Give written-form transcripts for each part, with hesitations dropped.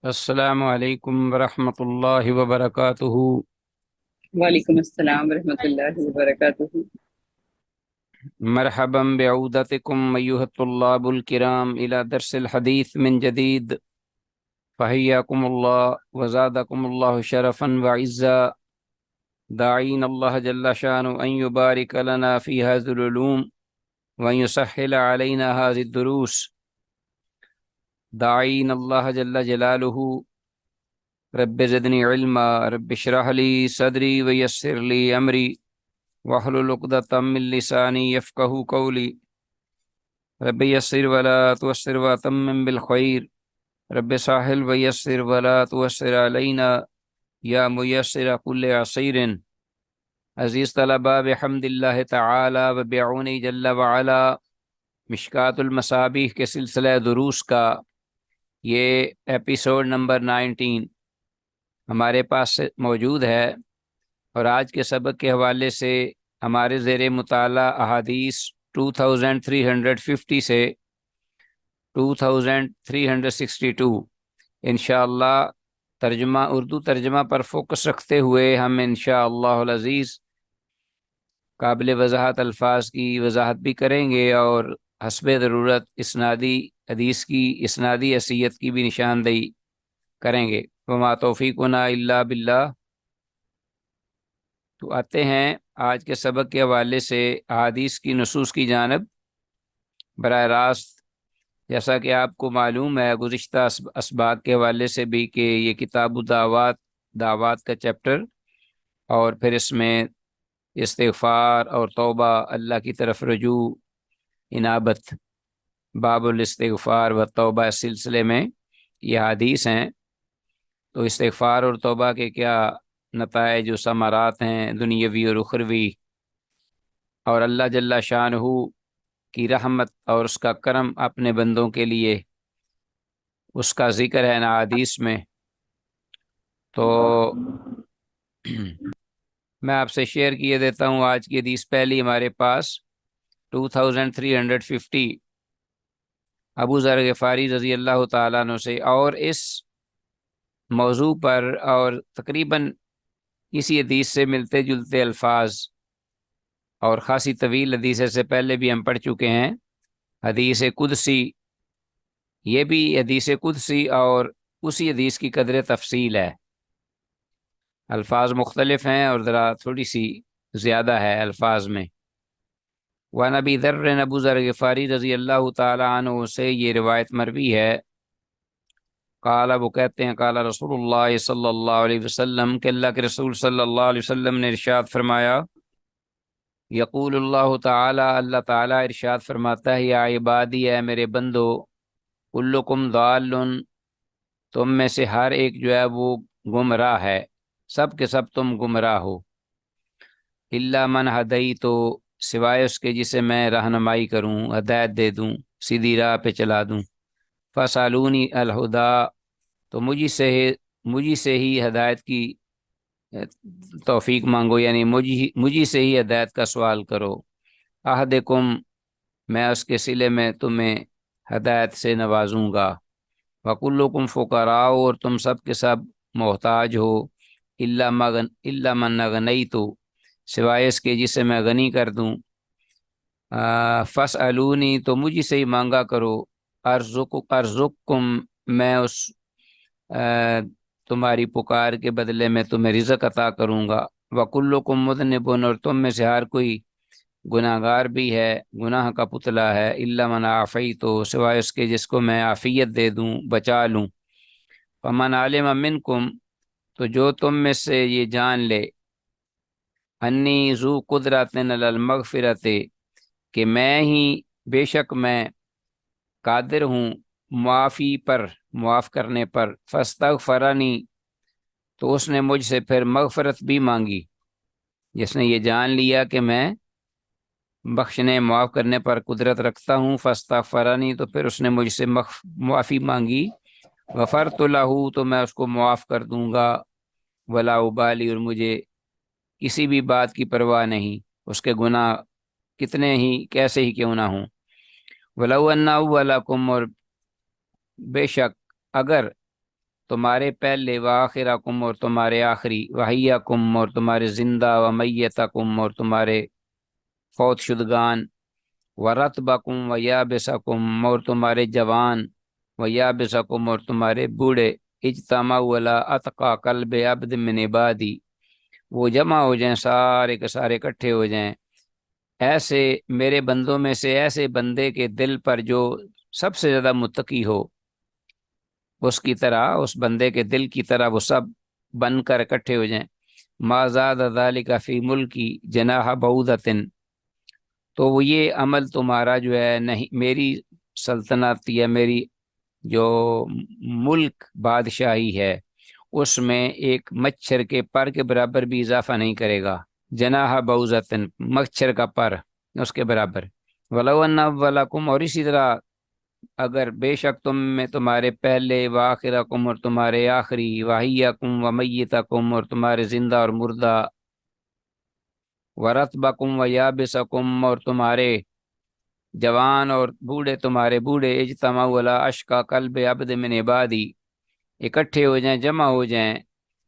السلام علیکم ورحمۃ اللہ وبرکاتہ۔ وعلیکم السلام ورحمۃ اللہ وبرکاتہ۔ مرحبا بعودتکم ایھا الطلاب الکرام الی درس الحدیث من جدید، فحیاکم اللہ وزادکم اللہ شرفا وعزا، داعین اللہ جل شانہ ان یبارک لنا فی هذه العلوم وان یسهل علینا هذه الدروس، داعین اللہ جل جلالہ رب زدنی علما رب اشرح لی صدری ویسر لی امری واحلل عقدۃ من لسانی یفقہوا قولی، رب یسر ولا تعسر وتمم بالخیر، رب ساحل ویسر ولا تعسر علینا یا میسر کل عسیر۔ عزیز طلباء، بحمد اللہ تعالی و بعونہ جل وعلا، مشکوٰۃ المصابیح کے سلسلہ دروس کا یہ ایپیسوڈ نمبر 19 ہمارے پاس موجود ہے، اور آج کے سبق کے حوالے سے ہمارے زیر مطالعہ احادیث 2350 سے 2362 انشاءاللہ ترجمہ اردو ترجمہ پر فوکس رکھتے ہوئے ہم انشاءاللہ العزیز قابل وضاحت الفاظ کی وضاحت بھی کریں گے، اور حسب ضرورت اسنادی حدیث کی اسنادی حیثیت کی بھی نشاندہی کریں گے۔ وما توفیقنا الا باللہ۔ تو آتے ہیں آج کے سبق کے حوالے سے احادیث کی نصوص کی جانب براہ راست۔ جیسا کہ آپ کو معلوم ہے گزشتہ اسباق کے حوالے سے بھی کہ یہ کتاب دعوات کا چیپٹر، اور پھر اس میں استغفار اور توبہ، اللہ کی طرف رجوع، انابت، باب الاستغفار و توبہ، اس سلسلے میں یہ حدیث ہیں۔ تو استغفار اور توبہ کے کیا نتائج و ثمرات ہیں دنیاوی اور اخروی، اور اللہ جل شانہ کی رحمت اور اس کا کرم اپنے بندوں کے لیے، اس کا ذکر ہے نا حدیث میں۔ تو میں آپ سے شیئر کیے دیتا ہوں آج کی حدیث۔ پہلی ہمارے پاس 2350 ابو ذر غفاری رضی اللہ تعالیٰ عنہ سے، اور اس موضوع پر اور تقریباً اسی حدیث سے ملتے جلتے الفاظ اور خاصی طویل حدیث سے پہلے بھی ہم پڑھ چکے ہیں، حدیث قدسی۔ یہ بھی حدیث قدسی اور اسی حدیث کی قدر تفصیل ہے، الفاظ مختلف ہیں اور ذرا تھوڑی سی زیادہ ہے الفاظ میں۔ وعن ابی ذر، ابو ذر غفاری رضی اللہ تعالی عنہ سے یہ روایت مروی ہے، قال، وہ کہتے ہیں، قال رسول اللہ صلی اللہ علیہ وسلم، کہ اللہ کے رسول صلی اللہ علیہ وسلم نے ارشاد فرمایا، یقول اللہ تعالی، اللہ تعالی ارشاد فرماتا ہے، یا عبادی، اے میرے بندو، کلکم ضال، تم میں سے ہر ایک جو ہے وہ گمراہ ہے، سب کے سب تم گمراہ ہو، الا من ہدیت، سوائے اس کے جسے میں رہنمائی کروں، ہدایت دے دوں، سیدھی راہ پہ چلا دوں، فسالونی الہدا، تو مجھی سے ہی ہدایت کی توفیق مانگو، یعنی مجھی سے ہی ہدایت کا سوال کرو، احدکم، میں اس کے صلے میں تمہیں ہدایت سے نوازوں گا، وکلکم فقراء، اور تم سب کے سب محتاج ہو، الا من غنیت، سوائے اس کے جسے میں غنی کر دوں، فاسألونی، تو مجھی سے ہی مانگا کرو، ارزقکم، میں اس تمہاری پکار کے بدلے میں تمہیں رزق عطا کروں گا، وکلکم مذنب، اور تم میں سے ہر کوئی گناہ گار بھی ہے، گناہ کا پتلا ہے، الا من عافیت، سوائے اس کے جس کو میں عافیت دے دوں، بچا لوں، فمن علم منکم، تو جو تم میں سے یہ جان لے، انی ذو قدرت علی المغفرت، کہ میں ہی بے شک میں قادر ہوں معافی پر، معاف کرنے پر، فاستغفرنی، تو اس نے مجھ سے پھر مغفرت بھی مانگی، جس نے یہ جان لیا کہ میں بخشنے معاف کرنے پر قدرت رکھتا ہوں، فاستغفرنی، تو پھر اس نے مجھ سے معافی مانگی، غفرت لہ، تو میں اس کو معاف کر دوں گا، ولا ابالی، اور مجھے کسی بھی بات کی پرواہ نہیں، اس کے گناہ کتنے ہی کیسے ہی کیوں نہ ہوں، ولو ان اولکم، اور بے شک اگر تمہارے پہلے، وآخرکم اور تمہارے آخری، وحیکم اور تمہارے زندہ، ومیتکم اور تمہارے فوت شدگان، ورتبکم ویابسکم اور تمہارے جوان، ویابسکم اور تمہارے بوڑھے، اجتمعوا علی اتقى قلب عبد من عبادی، وہ جمع ہو جائیں، سارے کے سارے اکٹھے ہو جائیں ایسے میرے بندوں میں سے، ایسے بندے کے دل پر جو سب سے زیادہ متقی ہو، اس کی طرح، اس بندے کے دل کی طرح وہ سب بن کر اکٹھے ہو جائیں۔ ما زاد ذلك فی ملکی جناح بعوضۃ، تو وہ یہ عمل تمہارا جو ہے نہیں، میری سلطنت یا میری جو ملک بادشاہی ہے اس میں ایک مچھر کے پر کے برابر بھی اضافہ نہیں کرے گا۔ جناح بعوضۃ، مچھر کا پر، اس کے برابر۔ ولو ان اولکم، اور اسی طرح اگر بے شک تم میں تمہارے پہلے، وآخرکم اور تمہارے آخری، وحیکم ومیتکم اور تمہارے زندہ اور مردہ، ورتبکم ویابسکم اور تمہارے جوان اور بوڑھے، تمہارے بوڑھے، اجتمعوا علی اشقى قلب عبد من عبادی، اکٹھے ہو جائیں، جمع ہو جائیں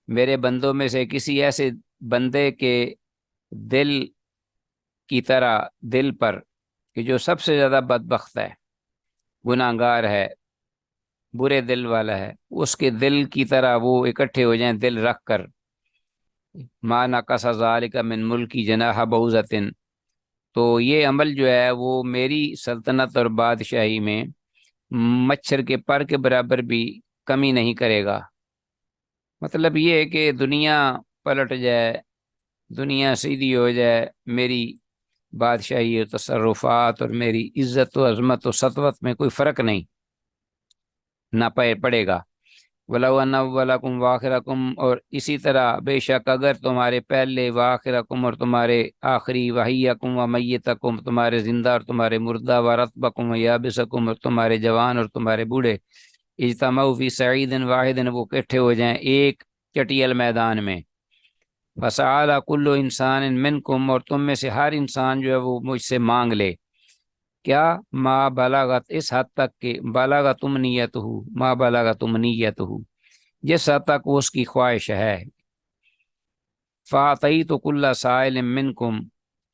میرے بندوں میں سے کسی ایسے بندے کے دل کی طرح، دل پر کہ جو سب سے زیادہ بدبخت ہے، گناہگار ہے، برے دل والا ہے، اس کے دل کی طرح وہ اکٹھے ہو جائیں دل رکھ کر۔ ما نقص ذلک من ملکی جناح بعوضۃ، تو یہ عمل جو ہے وہ میری سلطنت اور بادشاہی میں مچھر کے پر کے برابر بھی کمی نہیں کرے گا۔ مطلب یہ ہے کہ دنیا پلٹ جائے، دنیا سیدھی ہو جائے، میری بادشاہی اور تصرفات اور میری عزت و عظمت و سطوت میں کوئی فرق نہیں نہ پڑے گا۔ ولو ان اولکم وآخرکم، اور اسی طرح بے شک اگر تمہارے پہلے، وآخرکم اور تمہارے آخری، وحیکم ومیتکم تمہارے زندہ اور تمہارے مردہ، ورتبکم ویابسکم اور تمہارے جوان اور تمہارے بوڑھے، اجتمعوا فی صعید واحد، وہ اکٹھے ہو جائیں ایک چٹیل میدان میں، فسأل کل انسان منکم، اور تم میں سے ہر انسان جو ہے وہ مجھ سے مانگ لے، کیا؟ ما بلغت، اس حد تک کہ بلغت امنیتہ، ما بلغت امنیتہ، جس حد تک وہ اس کی خواہش ہے۔ فأعطیت کل سائل منکم،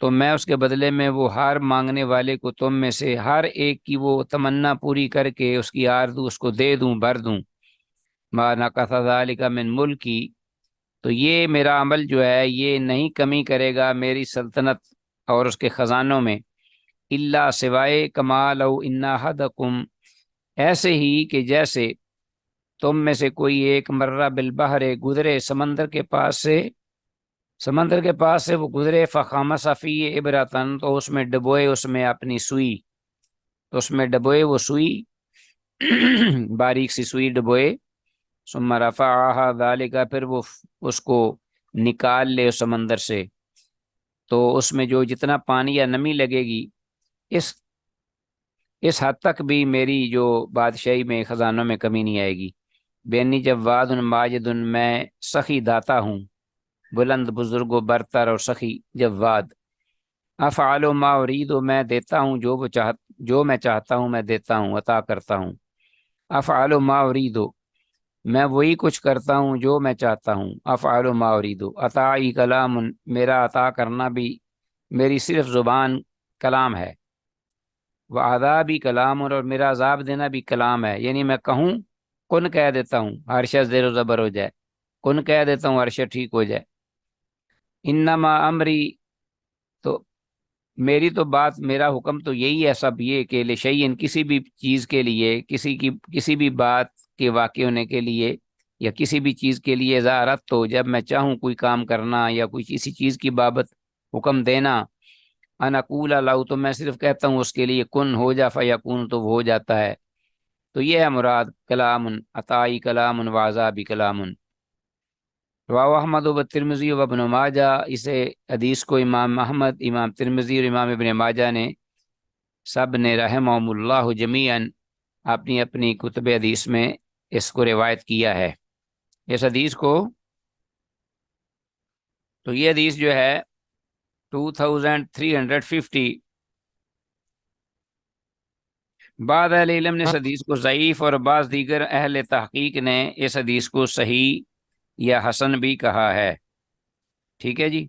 تو میں اس کے بدلے میں وہ ہر مانگنے والے کو تم میں سے ہر ایک کی وہ تمنا پوری کر کے اس کی آرزو اس کو دے دوں، بھر دوں۔ ما نقص ذلک من ملکی، تو یہ میرا عمل جو ہے یہ نہیں کمی کرے گا میری سلطنت اور اس کے خزانوں میں، الا سوائے کما لو ان احدکم، ایسے ہی کہ جیسے تم میں سے کوئی ایک مرہ بالبحر، گزرے سمندر کے پاس سے، سمندر کے پاس سے وہ گزرے، فخامس فی عبرتن، تو اس میں ڈبوئے اس میں اپنی سوئی، تو اس میں ڈبوئے وہ سوئی باریک سی سوئی ڈبوئے، ثم رفعها ذالک، پھر وہ اس کو نکال لے اس سمندر سے، تو اس میں جو جتنا پانی یا نمی لگے گی، اس اس حد تک بھی میری جو بادشاہی میں خزانوں میں کمی نہیں آئے گی۔ بینی جواد ماجد، میں سخی داتا ہوں، بلند بزرگ و برتر اور سخی جواد۔ افعل ما ارید، میں دیتا ہوں جو میں چاہتا ہوں میں دیتا ہوں، عطا کرتا ہوں۔ افعل ما ارید، میں وہی کچھ کرتا ہوں جو میں چاہتا ہوں۔ افعل ما ارید، عطائی کلام، میرا عطا کرنا بھی میری صرف زبان کلام ہے، وہ عذابی کلام، اور میرا عذاب دینا بھی کلام ہے، یعنی میں کہوں کن کہہ دیتا ہوں، ہر شے زیر و زبر ہو جائے، کن کہہ دیتا ہوں ہر شے ٹھیک ہو جائے۔ انما امری، تو میری تو بات، میرا حکم تو یہی ہے سب یہ کہ لشیئن، کسی بھی چیز کے لیے، کسی بھی بات کے واقع ہونے کے لیے یا کسی بھی چیز کے لیے، اذا اردت، تو جب میں چاہوں کوئی کام کرنا یا کوئی کسی چیز کی بابت حکم دینا، ان اقول له، تو میں صرف کہتا ہوں اس کے لیے کن ہو جا، فیکون، تو وہ ہو جاتا ہے۔ تو یہ ہے مراد کلام، عطائی کلام و عذابی کلام۔ رواه احمد و ترمذی و ابن ماجہ، اسے حدیث کو امام احمد، امام ترمذی اور امام ابن ماجہ نے سب نے رحمہم اللہ جمیعاً اپنی اپنی کتب حدیث میں اس کو روایت کیا ہے، اس حدیث کو۔ تو یہ حدیث جو ہے 2350، بعض اہل علم نے اس حدیث کو ضعیف اور بعض دیگر اہل تحقیق نے اس حدیث کو صحیح یا حسن بھی کہا ہے۔ ٹھیک ہے جی۔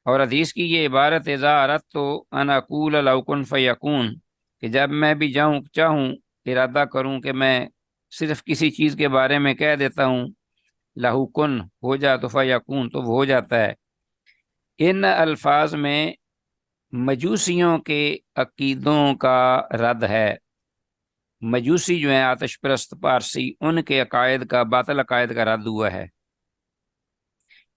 اور حدیث کی یہ عبارت اذا اردت تو ان اقول لو کن فیکون، کہ جب میں بھی چاہوں ارادہ کروں کہ میں صرف کسی چیز کے بارے میں کہہ دیتا ہوں لہو کن ہو جا تو فیکون تو وہ ہو جاتا ہے۔ ان الفاظ میں مجوسیوں کے عقیدوں کا رد ہے۔ مجوسی جو ہیں آتش پرست پارسی، ان کے عقائد کا، باطل عقائد کا رد ہوا ہے،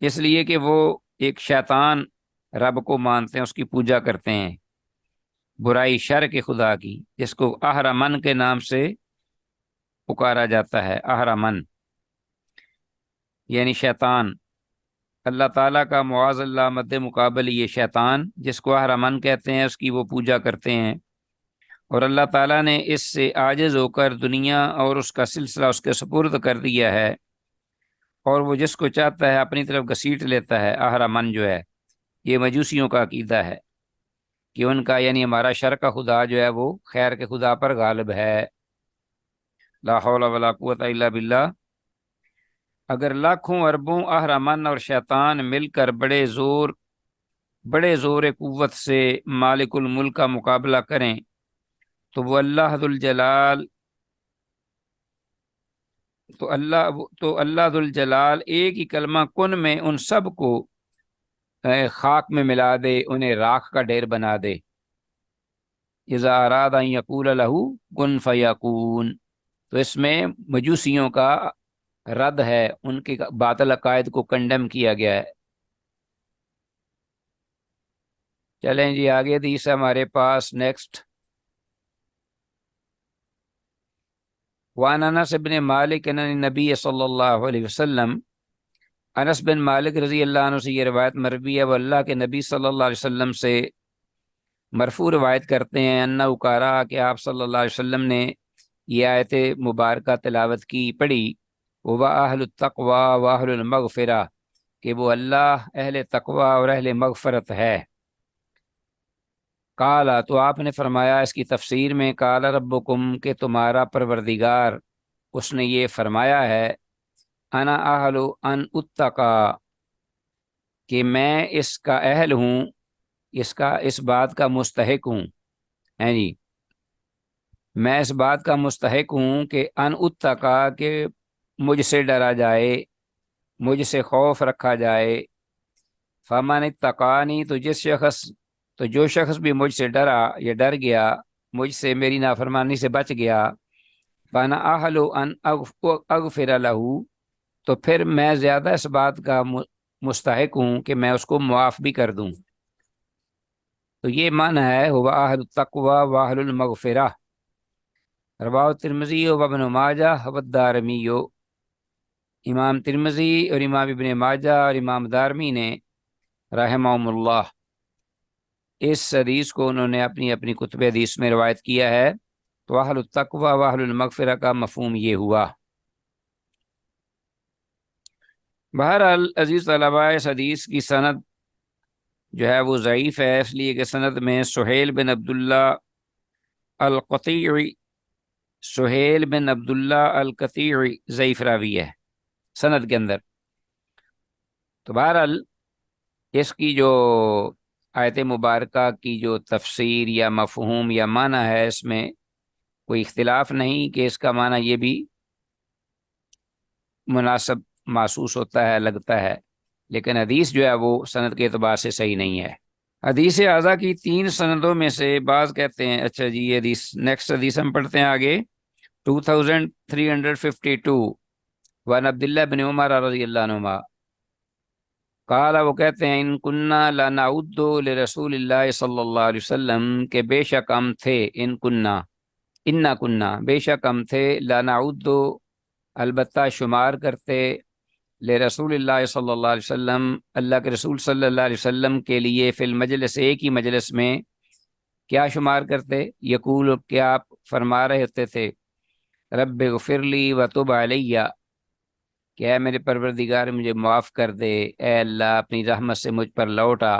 اس لیے کہ وہ ایک شیطان رب کو مانتے ہیں، اس کی پوجا کرتے ہیں، برائی شر کے خدا کی، جس کو اہرمن کے نام سے پکارا جاتا ہے۔ اہرمن یعنی شیطان۔ اللہ تعالیٰ کا معاذ اللہ مد مقابل یہ شیطان جس کو اہرمن کہتے ہیں، اس کی وہ پوجا کرتے ہیں، اور اللہ تعالیٰ نے اس سے عاجز ہو کر دنیا اور اس کا سلسلہ اس کے سپرد کر دیا ہے، اور وہ جس کو چاہتا ہے اپنی طرف گھسیٹ لیتا ہے۔ اہرمن جو ہے یہ مجوسیوں کا عقیدہ ہے کہ ان کا یعنی ہمارا شر کا خدا جو ہے وہ خیر کے خدا پر غالب ہے۔ لا حول ولا قوت الا باللہ۔ اگر لاکھوں اربوں اہرمن اور شیطان مل کر بڑے زور قوت سے مالک الملک کا مقابلہ کریں تو وہ اللہ ذو الجلال ایک ہی کلمہ کن میں ان سب کو خاک میں ملا دے، انہیں راکھ کا ڈھیر بنا دے۔ اذا اراد ان یقول لہ کن فیکون، تو اس میں مجوسیوں کا رد ہے، ان کے باطل عقائد کو کنڈم کیا گیا ہے۔ چلیں جی آگے حدیث ہمارے پاس نیکسٹ۔ وعن انس بن مالک ان النبی صلی اللہ علیہ وسلم، انس بن مالک رضی اللہ عنہ سے یہ روایت مروی ہے، وہ اللہ کے نبی صلی اللہ علیہ وسلم سے مرفوع روایت کرتے ہیں، انہو قرأ کہ آپ صلی اللہ علیہ وسلم نے یہ آیت مبارکہ تلاوت کی، پڑھی، وَأَهْلُ التَّقْوَى وَأَهْلُ الْمَغْفِرَةِ، کہ وہ اللہ اہل تقوی اور اہل مغفرت ہے۔ قالا، تو آپ نے فرمایا اس کی تفسیر میں، قال ربکم، کہ تمہارا پروردگار اس نے یہ فرمایا ہے، انا اہل ان اتقا، کہ میں اس کا اہل ہوں، اس بات کا مستحق ہوں، جی میں اس بات کا مستحق ہوں کہ ان اتقا، کہ مجھ سے ڈرا جائے، مجھ سے خوف رکھا جائے۔ فمن اتقانی، تو جو شخص بھی مجھ سے ڈرا یا ڈر گیا، مجھ سے میری نافرمانی سے بچ گیا، فانا اہل ان اغفر لہ، تو پھر میں زیادہ اس بات کا مستحق ہوں کہ میں اس کو معاف بھی کر دوں۔ تو یہ معنی ہے ہوا اہل التقوی واہل المغفرہ، رواه الترمذی وابن ماجہ والدارمی۔ امام ترمذی اور امام ابن ماجہ اور امام دارمی نے رحمہم اللہ اس حدیث کو انہوں نے اپنی اپنی کتب حدیث میں روایت کیا ہے۔ تو اہل التقوی واہل المغفرہ کا مفہوم یہ ہوا۔ بہرحال عزیز طلباء، اس حدیث کی سند جو ہے وہ ضعیف ہے، اس لیے کہ سند میں سہیل بن عبداللہ القطیعی ضعیف راوی ہے سند کے اندر۔ تو بہرحال اس کی جو آیت مبارکہ کی جو تفسیر یا مفہوم یا معنی ہے، اس میں کوئی اختلاف نہیں کہ اس کا معنی یہ بھی مناسب محسوس ہوتا ہے، لگتا ہے، لیکن حدیث جو ہے وہ سند کے اعتبار سے صحیح نہیں ہے۔ حدیث اعضا کی 3 سندوں میں سے بعض کہتے ہیں، اچھا جی یہ حدیث نیکسٹ حدیث ہم پڑھتے ہیں آگے 2352، وعن عبداللہ بن عمر رضی اللہ عنہما قال، وہ کہتے ہیں، ان کننا لنعد لرسول اللہ صلی اللہ علیہ وسلم، کہ بے شک ہم تھے، کننا بے شک ہم تھے، لنعد البتہ شمار کرتے، لرسول اللہ صلی اللہ علیہ وسلم اللہ کے رسول صلی اللہ علیہ وسلم کے لیے، فی المجلس ایک ہی مجلس میں، کیا شمار کرتے، یقول کہ آپ فرما رہے ہوتے تھے، رب اغفر لی وتب علیہ، کہ اے میرے پروردگار مجھے معاف کر دے، اے اللہ اپنی رحمت سے مجھ پر لوٹا،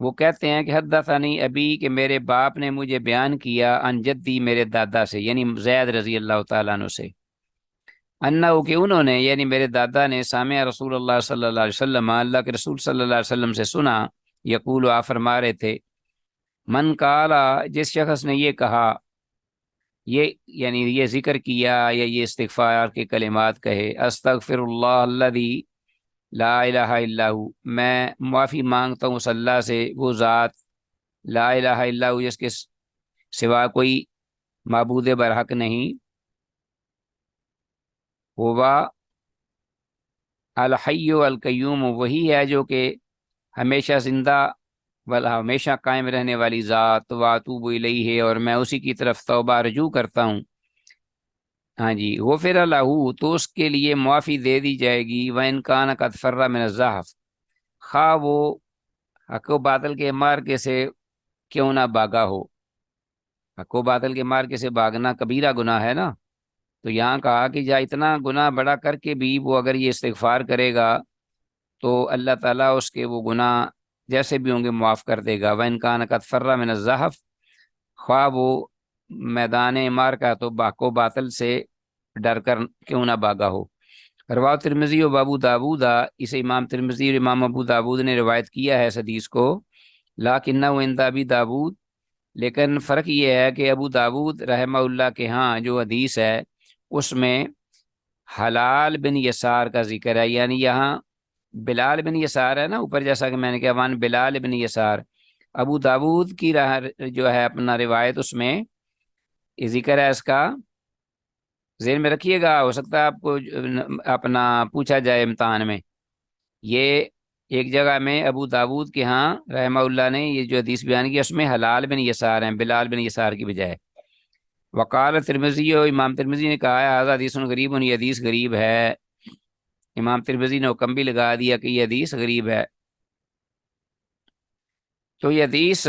وہ کہتے ہیں کہ حدثنی ابی، کہ میرے باپ نے مجھے بیان کیا، عن جدی، میرے دادا سے، یعنی زید رضی اللہ تعالیٰ عنہ سے، انہو، کہ انہوں نے، یعنی میرے دادا نے، سامع رسول اللہ صلی اللہ علیہ وسلم، اللہ کے رسول صلی اللہ علیہ وسلم سے سنا، یقول، آپ فرما رہے تھے، من قالا، جس شخص نے یہ کہا، یہ یعنی یہ ذکر کیا یا یہ استغفار کے کلمات کہے، استغفر اللہ الذی لا الہ الا ہو، میں معافی مانگتا ہوں اس اللہ سے، وہ ذات لا الہ الا ہو، جس کے سوا کوئی معبود برحق نہیں، ہوا الحی القیوم، وہی ہے جو کہ ہمیشہ زندہ والا، ہمیشہ قائم رہنے والی ذات، واتوب الیہ، اور میں اسی کی طرف توبہ رجوع کرتا ہوں۔ ہاں جی، غفر لہ، تو اس کے لیے معافی دے دی جائے گی، وَإِنْ كَانَ قَدْ فَرَّ مِنَ الزَّحْفِ، خواہ وہ حق و باطل کے مارکے سے کیوں نہ بھاگا ہو۔ حق و باطل کے مارکے سے بھاگنا کبیرہ گناہ ہے نا، تو یہاں کہا کہ جا اتنا گناہ بڑا کر کے بھی وہ اگر یہ استغفار کرے گا تو اللہ تعالیٰ اس کے وہ گناہ جیسے بھی ہوں گے معاف کر دے گا۔ وَإِنْ كَانَ قَدْ فَرَّ مِنَ الزَّحْفِ، خواہ وہ میدان مار کا تو حق و باطل سے ڈر کر کیوں نہ بھاگا ہو۔ رواہ ترمذی و ابو داود، اسے امام ترمذی اور امام ابو داود نے روایت کیا ہے اس حدیث کو، لیکنہ عند ابی داود، لیکن فرق یہ ہے کہ ابو داود رحمہ اللہ کے ہاں جو حدیث ہے اس میں حلال بن یسار کا ذکر ہے، یعنی یہاں بلال بن یسار ہے نا اوپر، جیسا کہ میں نے کہا وان بلال بن یسار، ابو داود کی جو ہے اپنا روایت، اس میں یہ ذکر ہے اس کا، ذہن میں رکھیے گا، ہو سکتا ہے آپ کو اپنا پوچھا جائے امتحان میں۔ یہ ایک جگہ میں ابو داود کے ہاں رحمہ اللہ نے یہ جو حدیث بیان کی اس میں حلال بن یسار ہیں، بلال بن یسار کی بجائے۔ وقال ترمذی، اور امام ترمذی نے کہا ہے حاذا حدیث غریب، یہ حدیث غریب ہے۔ امام ترمذی نے حکم بھی لگا دیا کہ یہ حدیث غریب ہے۔ تو یہ حدیث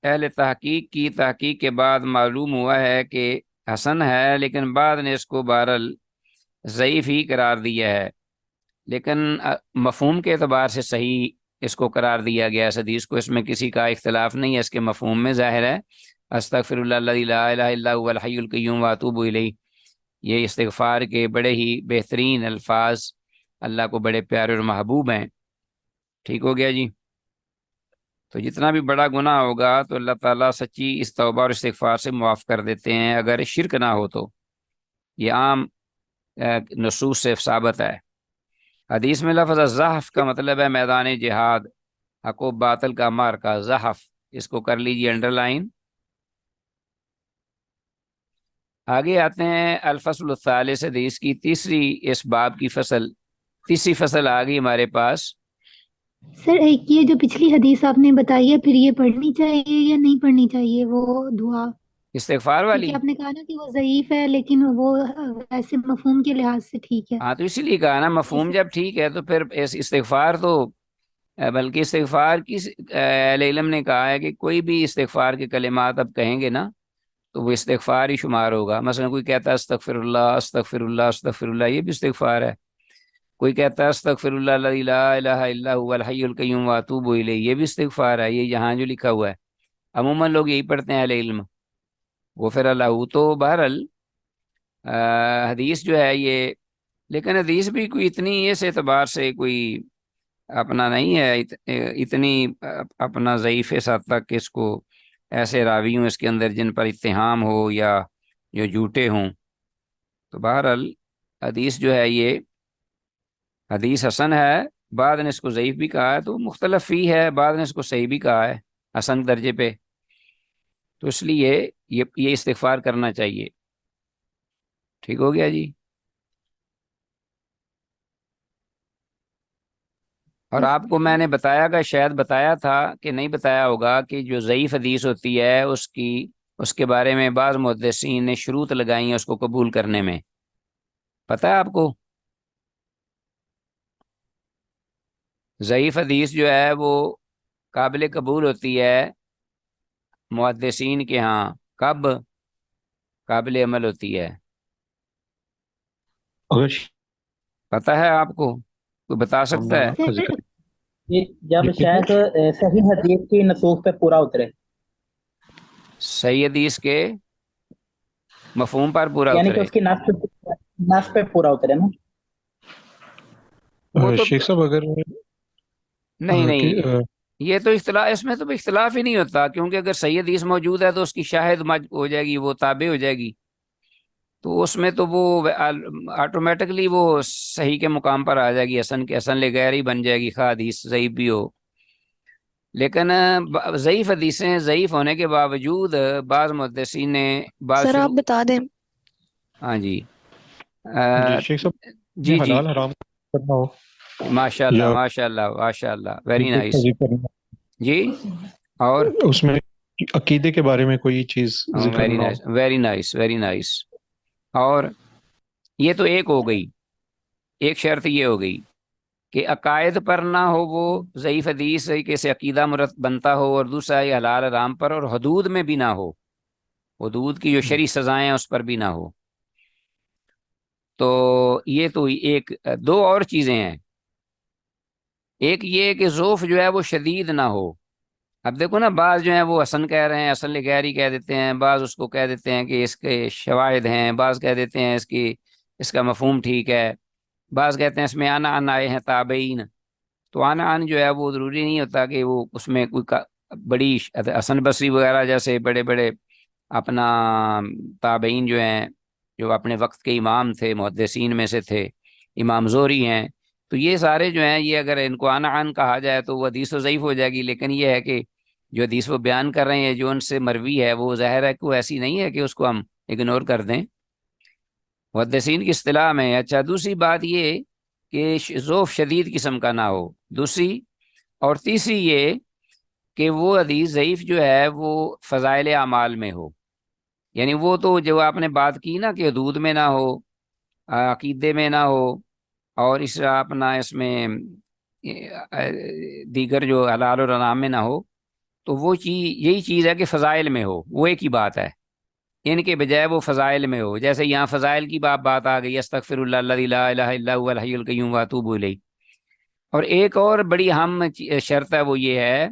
اہل تحقیق کی تحقیق کے بعد معلوم ہوا ہے کہ حسن ہے، لیکن بعد نے اس کو بہرحال ضعیف ہی قرار دیا ہے، لیکن مفہوم کے اعتبار سے صحیح اس کو قرار دیا گیا اس حدیث کو، اس میں کسی کا اختلاف نہیں ہے، اس کے مفہوم میں ظاہر ہے، استغفر اللہ الذی لا الہ الا هو الحی القیوم واتوب الیہ، یہ استغفار کے بڑے ہی بہترین الفاظ، اللہ کو بڑے پیارے اور محبوب ہیں۔ ٹھیک ہو گیا جی؟ تو جتنا بھی بڑا گناہ ہوگا تو اللہ تعالیٰ سچی اس توبہ اور استغفار سے معاف کر دیتے ہیں، اگر شرک نہ ہو تو، یہ عام نصوص سے ثابت ہے۔ حدیث میں لفظ زحف کا مطلب ہے میدان جہاد، حق و باطل کا مارکا، زحف، اس کو کر لیجیے انڈر لائن۔ آگے آتے ہیں الفصل الثالث، حدیث کی تیسری، اس باب کی فصل، تیسری فصل آ گئی ہمارے پاس۔ سر ایک یہ جو پچھلی حدیث آپ نے بتائی ہے پھر یہ پڑھنی چاہیے یا نہیں پڑھنی چاہیے وہ دعا؟ استغفار کیونکہ والی، آپ نے کہا نا کہ وہ ضعیف ہے لیکن وہ ویسے مفہوم کے لحاظ سے ٹھیک ہے، ہاں تو اسی لیے کہا نا مفہوم اس جب ٹھیک ہے تو پھر استغفار تو بلکہ استغفار کی اہل علم نے کہا ہے کہ کوئی بھی استغفار کے کلمات اب کہیں گے نا تو وہ استغفار ہی شمار ہوگا۔ مثلا کوئی کہتا ہے استغفر اللہ استغفر اللہ استغفر اللہ، یہ بھی استغفار ہے۔ کوئی کہتا ہے استغفر اللہ الذی لا الہ الا هو الحی القیوم واتوب الیہ، یہ بھی استغفار ہے، یہ یہاں جو لکھا ہوا ہے عموماً لوگ یہی پڑھتے ہیں اہل علم، غفر اللہ۔ تو بہرحال حدیث جو ہے یہ، لیکن حدیث بھی کوئی اتنی اس اعتبار سے کوئی اپنا نہیں ہے، اتنی اپنا ضعیف اس حد تک کہ اس کو ایسے راوی ہوں اس کے اندر جن پر اتہام ہو یا جو جھوٹے ہوں۔ تو بہرحال حدیث جو ہے یہ حدیث حسن ہے، بعد نے اس کو ضعیف بھی کہا ہے، تو مختلف فی ہے، بعد نے اس کو صحیح بھی کہا ہے حسن درجے پہ، تو اس لیے یہ استغفار کرنا چاہیے۔ ٹھیک ہو گیا جی؟ اور آپ کو میں نے بتایا گا، شاید بتایا تھا کہ نہیں بتایا ہوگا، کہ جو ضعیف حدیث ہوتی ہے اس کے بارے میں بعض محدثین نے شروط لگائی ہیں اس کو قبول کرنے میں، پتہ ہے آپ کو؟ ضعیف حدیث جو ہے وہ قابل قبول ہوتی ہے محدثین کے ہاں، کب قابل عمل ہوتی ہے؟ اگر پتہ ہے آپ کو؟ کوئی بتا سکتا ہے؟ شام کا سر ذکر یہ جب یہ شاید صحیح حدیث کی نصوص پہ پورا اترے، صحیح حدیث کے مفہوم پر پورا یعنی کہ اترے. اس کی نص پہ پورا اترے نا. وہ تو شیخ صاحب اگر نہیں کہ نہیں، یہ تو اختلاف، اس میں تو اختلاف ہی نہیں ہوتا، کیونکہ اگر صحیح حدیث موجود ہے تو اس کی شاہد ہو جائے گی، وہ تابع ہو جائے گی، تو اس میں تو وہ آٹومیٹکلی وہ صحیح کے مقام پر آ جائے گی، حسن کے حسن لغیر ہی بن جائے گی، خواہ حدیث ضعیف بھی ہو. لیکن ضعیف حدیثیں ضعیف ہونے کے باوجود بعض محدثین نے سر آپ بتا دیں. ہاں جی جی شیخ صاحب جی جی، حلال حرام کرنا ہو ماشاء اللہ یا ماشاء اللہ ماشاء اللہ، ویری عقیدے نائس. کا ذکر کرنا، جی، اور اس میں عقیدے کے بارے میں کوئی چیز ذکر ویری نہ ہو. Nice very nice very nice. اور یہ تو ایک ہو گئی، ایک شرط یہ ہو گئی کہ عقائد پر نہ ہو وہ ضعیف حدیث کے سے عقیدہ مرت بنتا ہو، اور دوسرا یہ حلال حرام پر اور حدود میں بھی نہ ہو، حدود کی جو شرعی سزائیں ہیں اس پر بھی نہ ہو. تو یہ تو ایک دو اور چیزیں ہیں. ایک یہ کہ ذوف جو ہے وہ شدید نہ ہو. اب دیکھو نا، بعض جو ہیں وہ حسن کہہ رہے ہیں، حسن لغیری کہہ دیتے ہیں، بعض اس کو کہہ دیتے ہیں کہ اس کے شواہد ہیں، بعض کہہ دیتے ہیں اس کا مفہوم ٹھیک ہے، بعض کہتے ہیں اس میں آنا آن آئے ہیں تابعین. تو آنا آن جو ہے وہ ضروری نہیں ہوتا کہ وہ اس میں کوئی بڑی حسن بصری وغیرہ جیسے بڑے بڑے اپنا تابعین جو ہیں، جو اپنے وقت کے امام تھے، محدثین میں سے تھے، امام زہری ہیں، تو یہ سارے جو ہیں، یہ اگر ان کو آنا آن کہا جائے تو وہ حدیث و ضعیف ہو جائے گی. لیکن یہ ہے کہ جو حدیث وہ بیان کر رہے ہیں، جو ان سے مروی ہے، وہ ظاہر ہے کہ وہ ایسی نہیں ہے کہ اس کو ہم اگنور کر دیں محدثین کی اصطلاح میں. اچھا، دوسری بات یہ کہ ذوف شدید قسم کا نہ ہو، دوسری. اور تیسری یہ کہ وہ حدیث ضعیف جو ہے وہ فضائل اعمال میں ہو، یعنی وہ تو جو آپ نے بات کی نا کہ حدود میں نہ ہو، عقیدے میں نہ ہو، اور اس اپنا اس میں دیگر جو حلال اور حرام میں نہ ہو، تو وہ چیز، یہی چیز ہے کہ فضائل میں ہو، وہ ایک ہی بات ہے. ان کے بجائے وہ فضائل میں ہو، جیسے یہاں فضائل کی بات آ گئی، استغفر اللہ الذی لا الہ الا هو الحی القیوم واتوب الیہ. اور ایک اور بڑی اہم شرط ہے، وہ یہ ہے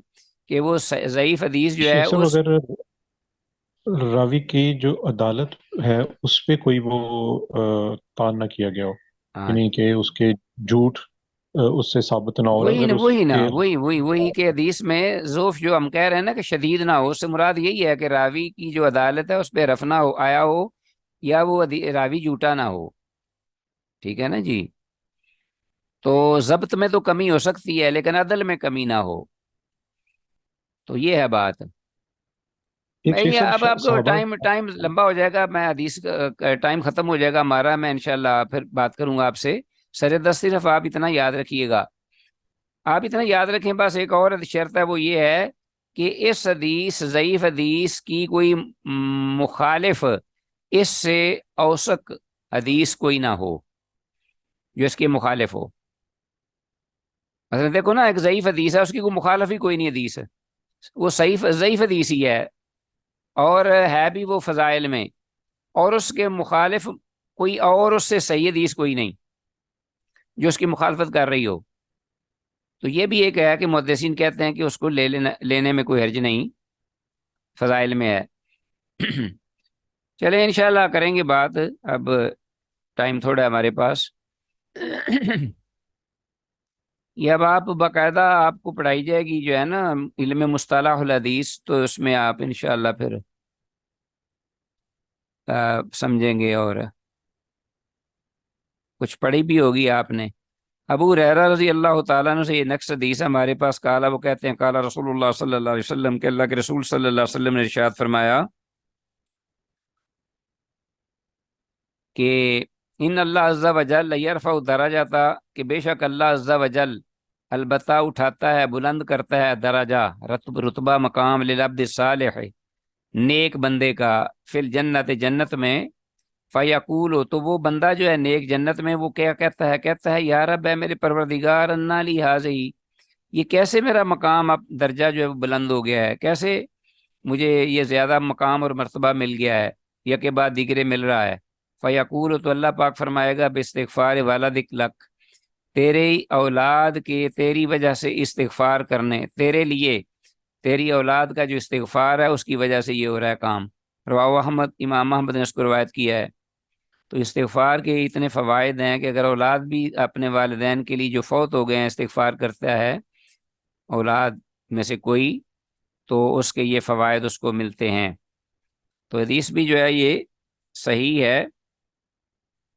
کہ وہ ضعیف حدیث جو ہے شیخ صاحب اس اگر راوی کی جو عدالت ہے اس پہ کوئی وہ تان نہ کیا گیا ہو، ہاں، یعنی کہ اس کے جھوٹ اس سے ثابت نہ ہو، وہی اگر نا اس وہی نا کے وہی کہ حدیث میں ذوف جو ہم کہہ رہے ہیں نا کہ شدید نہ ہو، اس سے مراد یہی ہے کہ راوی کی جو عدالت ہے اس پہ رفنا ہو آیا ہو، یا وہ راوی جھوٹا نہ ہو. ٹھیک ہے نا جی. تو ضبط میں تو کمی ہو سکتی ہے لیکن عدل میں کمی نہ ہو. تو یہ ہے بات. ایک میں شیخ یہ اب صاحب آپ کو صحابہ. ٹائم لمبا ہو جائے گا، میں حدیث کا ٹائم ختم ہو جائے گا ہمارا، میں انشاءاللہ پھر بات کروں گا آپ سے. سر دست صرف آپ اتنا یاد رکھیے گا، آپ اتنا یاد رکھیں بس. ایک اور شرط ہے، وہ یہ ہے کہ اس حدیث ضعیف حدیث کی کوئی مخالف اس سے اوثق حدیث کوئی نہ ہو جو اس کے مخالف ہو. مثلا دیکھو نا، ایک ضعیف حدیث ہے، اس کی کوئی مخالف ہی کوئی نہیں حدیث ہے، وہ ضعیف حدیث ہی ہے، اور ہے بھی وہ فضائل میں، اور اس کے مخالف کوئی اور اس سے صحیح حدیث کوئی نہیں جو اس کی مخالفت کر رہی ہو. تو یہ بھی ایک ہے کہ محدثین کہتے ہیں کہ اس کو لینے میں کوئی حرج نہیں، فضائل میں ہے. چلیں انشاءاللہ کریں گے بات، اب ٹائم تھوڑا ہے ہمارے پاس. یہ اب آپ باقاعدہ آپ کو پڑھائی جائے گی جو ہے نا علم مصطلح الحدیث، تو اس میں آپ انشاءاللہ پھر سمجھیں گے، اور کچھ پڑھی بھی ہوگی آپ نے. ابو ہریرہ رضی اللہ تعالیٰ عنہ سے یہ نقص حدیث ہے ہمارے پاس. کالا، وہ کہتے ہیں، کالا رسول اللہ صلی اللہ علیہ وسلم، کہ اللہ کے رسول صلی اللہ علیہ وسلم نے ارشاد فرمایا کہ ان اللہ عز و جل یرفع درجاتا، کہ بے شک اللہ عز و جل البتہ اٹھاتا ہے، بلند کرتا ہے درجہ، رتبہ مقام، للعبد الصالح، نیک بندے کا، فی الجنت، جنت میں. فیقول، تو وہ بندہ جو ہے نیک جنت میں، وہ کیا کہتا ہے یا رب، اے میرے پروردگار، انا لی ہذی، یہ کیسے میرا مقام اب درجہ جو ہے وہ بلند ہو گیا ہے، کیسے مجھے یہ زیادہ مقام اور مرتبہ مل گیا ہے، یا کے بعد دیگرے مل رہا ہے. فیقول، تو اللہ پاک فرمائے گا، باستغفار والدک لک، تیری اولاد کے تیری وجہ سے استغفار کرنے، تیرے لیے تیری اولاد کا جو استغفار ہے اس کی وجہ سے یہ ہو رہا ہے کام۔ رواہ احمد، امام احمد نے اس کو روایت کیا ہے۔ تو استغفار کے اتنے فوائد ہیں کہ اگر اولاد بھی اپنے والدین کے لیے جو فوت ہو گئے ہیں استغفار کرتا ہے اولاد میں سے کوئی، تو اس کے یہ فوائد اس کو ملتے ہیں۔ تو حدیث بھی جو ہے یہ صحیح ہے،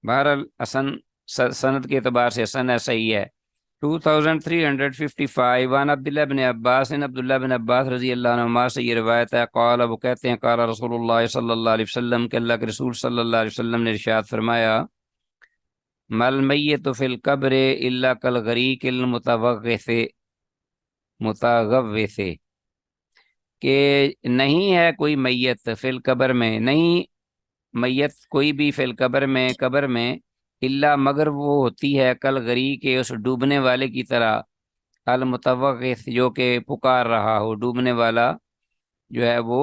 بہرحال سند کے اعتبار سے حسن ہے، صحیح ہے۔ 2355 وان عبداللہ بن عباس، عبداللہ بن عباس رضی اللہ عنہما سے یہ روایت ہے، قال، وہ کہتے ہیں، قال رسول اللہ صلی اللہ علیہ وسلم، کہ اللہ کے رسول صلی اللہ علیہ وسلم نے ارشاد فرمایا، مل میت فی القبر الا کالغریق المتوغث، کہ نہیں ہے کوئی میت فی القبر میں، نہیں میت کوئی بھی فی القبر میں، قبر میں، الا مگر وہ ہوتی ہے کالغریق، اس ڈوبنے والے کی طرح، المتوغث جو کہ پکار رہا ہو، ڈوبنے والا جو ہے وہ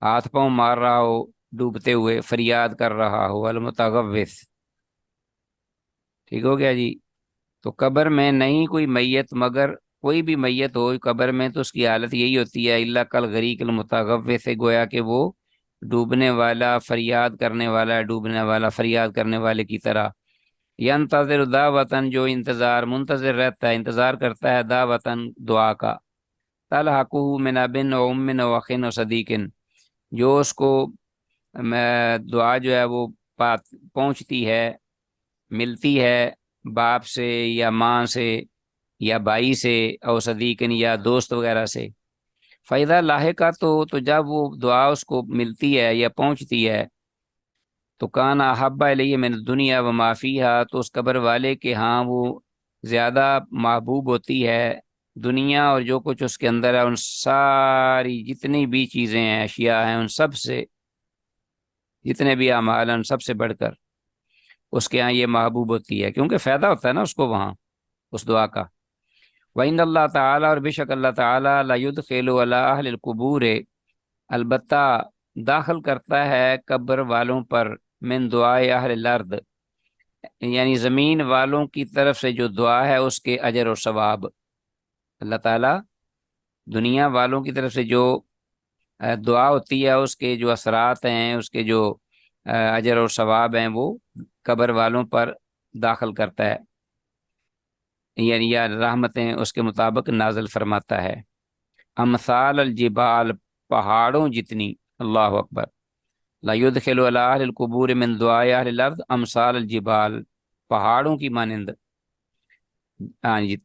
ہاتھ پاؤں مار رہا ہو، ڈوبتے ہوئے فریاد کر رہا ہو، المتغوث۔ ٹھیک ہو گیا جی؟ تو قبر میں نہیں کوئی میت، مگر کوئی بھی میت ہو قبر میں تو اس کی حالت یہی ہوتی ہے، الا کالغریق المتغوث، گویا کہ وہ ڈوبنے والا فریاد کرنے والا، ڈوبنے والا فریاد کرنے والے کی طرح، ینتظر دعوتن، جو منتظر رہتا ہے، انتظار کرتا ہے، دعوتن دعا کا، تلحقہ من ابن و ام و اخ و صدیق، جو اس کو دعا جو ہے وہ پہنچتی ہے، ملتی ہے باپ سے یا ماں سے یا بھائی سے، او صدیقن یا دوست وغیرہ سے، فائدہ لاحقہ، تو جب وہ دعا اس کو ملتی ہے یا پہنچتی ہے، تو کان احب الیہ من الدنیا و ما فیہا، تو اس قبر والے کے ہاں وہ زیادہ محبوب ہوتی ہے دنیا اور جو کچھ اس کے اندر ہے، ان ساری جتنی بھی چیزیں ہیں، اشیاء ہیں، ان سب سے، جتنے بھی اعمال ہیں ان سب سے بڑھ کر اس کے ہاں یہ محبوب ہوتی ہے، کیونکہ فائدہ ہوتا ہے نا اس کو وہاں اس دعا کا۔ وَإِنَّ اللہ تعالیٰ، اور بے شک اللہ تعالیٰ، لَيُدْخِلُ عَلَىٰ أَهْلِ الْقُبُورِ، البتہ داخل کرتا ہے قبر والوں پر، من دعائے اہل الارض، یعنی زمین والوں کی طرف سے جو دعا ہے اس کے اجر و ثواب، اللہ تعالیٰ دنیا والوں کی طرف سے جو دعا ہوتی ہے اس کے جو اثرات ہیں، اس کے جو اجر اور ثواب ہیں، وہ قبر والوں پر داخل کرتا ہے، یعنی یا رحمتیں اس کے مطابق نازل فرماتا ہے۔ امثال الجبال، پہاڑوں جتنی، اللہ اکبر، لا يدخل علی اہل القبور من دعاء اہل الارض امثال الجبال، پہاڑوں کی مانند، ہاں جی،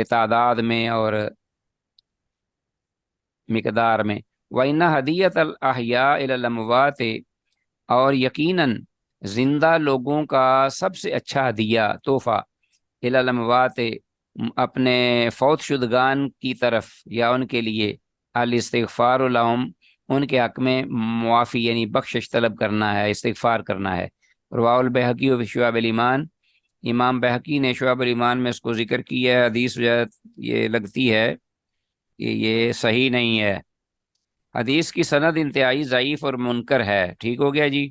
تعداد میں اور مقدار میں۔ وَإِنَّ هَدِيَّةَ الْأَحْيَاءِ إِلَى الْأَمْوَاتِ، اور یقیناً زندہ لوگوں کا سب سے اچھا ہدیہ، تحفہ، إِلَى الْأَمْوَاتِ، اپنے فوت شدگان کی طرف یا ان کے لیے، الاستغفار لهم، ان کے حق میں معافی یعنی بخشش طلب کرنا ہے، استغفار کرنا ہے۔ رواہ البیہقی و شعب الایمان، امام بہقی نے شعب الایمان میں اس کو ذکر کیا ہے، حدیث یہ لگتی ہے کہ یہ صحیح نہیں ہے، حدیث کی سند انتہائی ضعیف اور منکر ہے۔ ٹھیک ہو گیا جی؟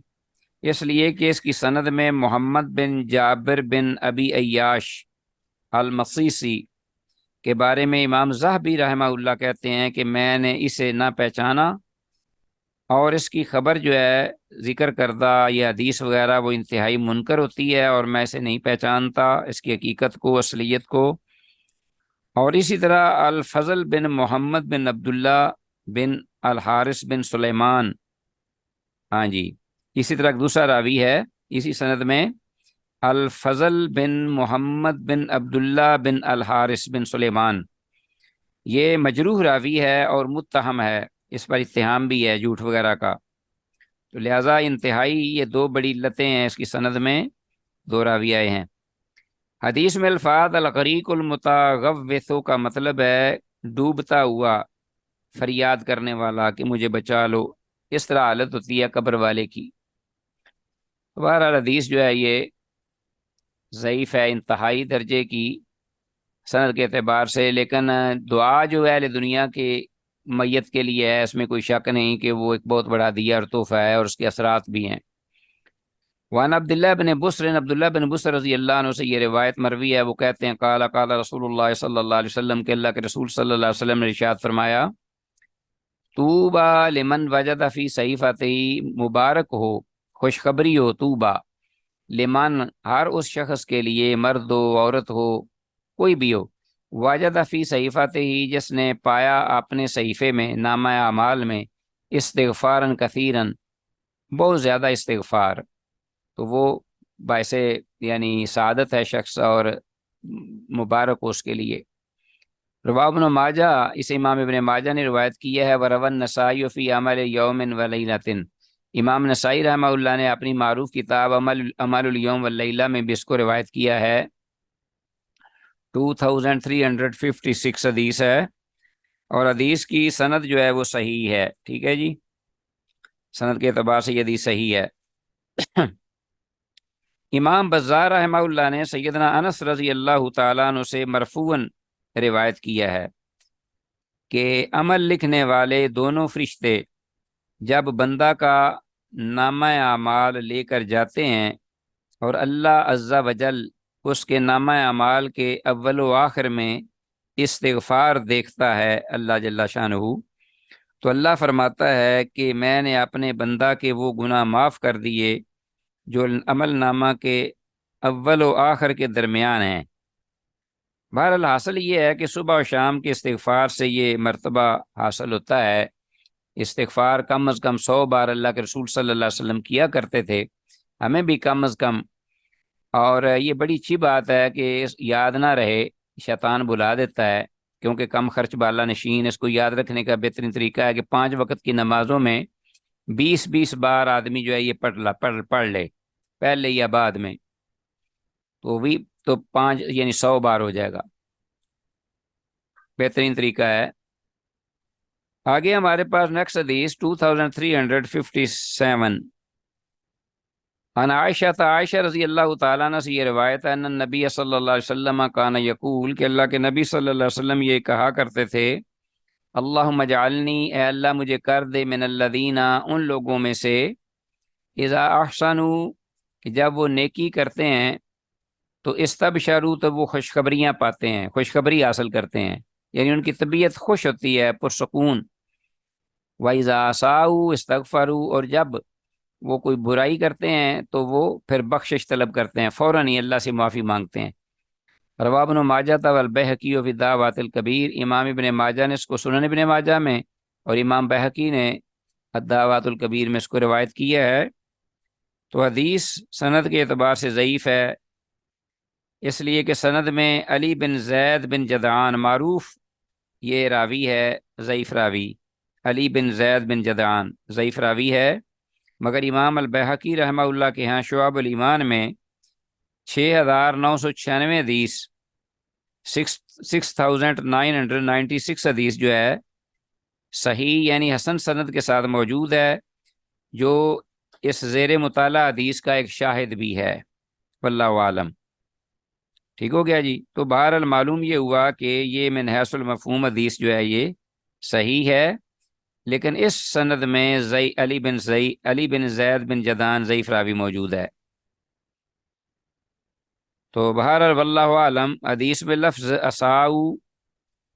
اس لیے کہ اس کی سند میں محمد بن جابر بن ابی عیاش المصیصی کے بارے میں امام ذہبی رحمہ اللہ کہتے ہیں کہ میں نے اسے نہ پہچانا، اور اس کی خبر جو ہے ذکر کردہ یہ حدیث وغیرہ وہ انتہائی منکر ہوتی ہے، اور میں اسے نہیں پہچانتا، اس کی حقیقت کو، اصلیت کو۔ اور اسی طرح الفضل بن محمد بن عبداللہ بن الحارث بن سلیمان، ہاں جی، اسی طرح ایک دوسرا راوی ہے اسی سند میں، الفضل بن محمد بن عبداللہ بن الحارث بن سلیمان، یہ مجروح راوی ہے اور متہم ہے، اس پر اتہام بھی ہے جھوٹ وغیرہ کا، تو لہٰذا انتہائی یہ دو بڑی علتیں ہیں اس کی سند میں، دو راوی آئے ہیں۔ حدیث میں الفاظ الغریق المتغوث کا مطلب ہے ڈوبتا ہوا فریاد کرنے والا کہ مجھے بچا لو، اس طرح حالت ہوتی ہے قبر والے کی۔ بہرحال حدیث جو ہے یہ ضعیف ہے انتہائی درجے کی سند کے اعتبار سے، لیکن دعا جو ہے اہل دنیا کے میت کے لیے ہے، اس میں کوئی شک نہیں کہ وہ ایک بہت بڑا ہدیہ اور تحفہ ہے، اور اس کے اثرات بھی ہیں۔ وان عبداللہ بن بسر رضی اللہ عنہ سے یہ روایت مروی ہے، وہ کہتے ہیں قال قال رسول اللہ صلی اللہ علیہ وسلم کہ اللہ کے رسول صلی اللہ علیہ وسلم نے ارشاد فرمایا طوبا لمن وجد فی صحیفتی، مبارک ہو، خوشخبری ہو، طوبا لمن ہر اس شخص کے لیے، مرد ہو عورت ہو کوئی بھی ہو، وجد فی صحیفتی جس نے پایا اپنے صحیفے میں، نامہ اعمال میں، استغفارا کثیرا بہت زیادہ استغفار، تو وہ باعث یعنی سعادت ہے شخص اور مبارک ہو اس کے لیے۔ رواه ابن ماجہ، اس امام ابن ماجہ نے روایت کی ہے، وروى النسائی فی عمل یوم ولیلۃ، امام نسائی رحمہ اللہ نے اپنی معروف کتاب عمل الیوم واللیلہ میں بھی اس کو روایت کیا ہے، 2356 حدیث ہے، اور حدیث کی سند جو ہے وہ صحیح ہے، ٹھیک ہے جی، سند کے اعتبار سے یہ حدیث صحیح ہے۔ امام بزار رحمہ اللہ نے سیدنا انس رضی اللہ تعالیٰ عنہ سے مرفوعاً روایت کیا ہے کہ عمل لکھنے والے دونوں فرشتے جب بندہ کا نامہ اعمال لے کر جاتے ہیں اور اللہ عز و جل اس کے نامہ اعمال کے اول و آخر میں استغفار دیکھتا ہے اللہ جل شانہ، تو اللہ فرماتا ہے کہ میں نے اپنے بندہ کے وہ گناہ معاف کر دیے جو عمل نامہ کے اول و آخر کے درمیان ہیں۔ بہرحال حاصل یہ ہے کہ صبح و شام کے استغفار سے یہ مرتبہ حاصل ہوتا ہے۔ استغفار کم از کم 100 بار اللہ کے رسول صلی اللہ علیہ وسلم کیا کرتے تھے، ہمیں بھی کم از کم، اور یہ بڑی اچھی بات ہے کہ یاد نہ رہے، شیطان بلا دیتا ہے، کیونکہ کم خرچ بالا نشین، اس کو یاد رکھنے کا بہترین طریقہ ہے کہ 5 وقت کی نمازوں میں 20 بار آدمی جو ہے یہ پڑھ لے، پہلے یا بعد میں، تو 5 یعنی 100 بار ہو جائے گا، بہترین طریقہ ہے۔ آگے ہمارے پاس نیکسٹ حدیث 2357 عن عائشہ رضی اللہ تعالیٰ عنہ سے یہ روایت ہے ان النبی صلی اللہ علیہ وسلم کان یقول کہ اللہ کے نبی صلی اللہ علیہ وسلم یہ کہا کرتے تھے اللہم اجعلنی، اے اللہ مجھے کر دے، من الذین، ان لوگوں میں سے، اذا احسنوا، کہ جب وہ نیکی کرتے ہیں تو استبشروا، تو وہ خوشخبریاں پاتے ہیں، خوشخبری حاصل کرتے ہیں، یعنی ان کی طبیعت خوش ہوتی ہے، پرسکون۔ وَإِذَا أَسَاءُوا اسْتَغْفَرُوا، اور جب وہ کوئی برائی کرتے ہیں تو وہ پھر بخشش طلب کرتے ہیں، فوراً ہی اللہ سے معافی مانگتے ہیں۔ رواہ ابن ماجہ والبیہقی فی الدعوات الکبیر، امام ابن ماجہ نے اس کو سنن ابن ماجہ میں اور امام بہقی نے الدعوات الکبیر میں اس کو روایت کیا ہے۔ تو حدیث سند کے اعتبار سے ضعیف ہے، اس لیے کہ سند میں علی بن زید بن جدعان معروف یہ راوی ہے، ضعیف راوی، علی بن زید بن جدعان ضعیف راوی ہے، مگر امام البیہقی رحمہ اللہ کے ہاں شعب الایمان میں 6996 حدیث، 6996 حدیث جو ہے صحیح یعنی حسن سند کے ساتھ موجود ہے، جو اس زیر مطالعہ حدیث کا ایک شاہد بھی ہے، واللہ عالم۔ ٹھیک ہو گیا جی، تو بہرحال معلوم یہ ہوا کہ یہ من حیث المفہوم حدیث جو ہے یہ صحیح ہے، لیکن اس سند میں علی بن زید بن جدعان ضعیف راوی موجود ہے۔ تو بہرحال واللہ عالم، حدیث میں لفظ اساؤ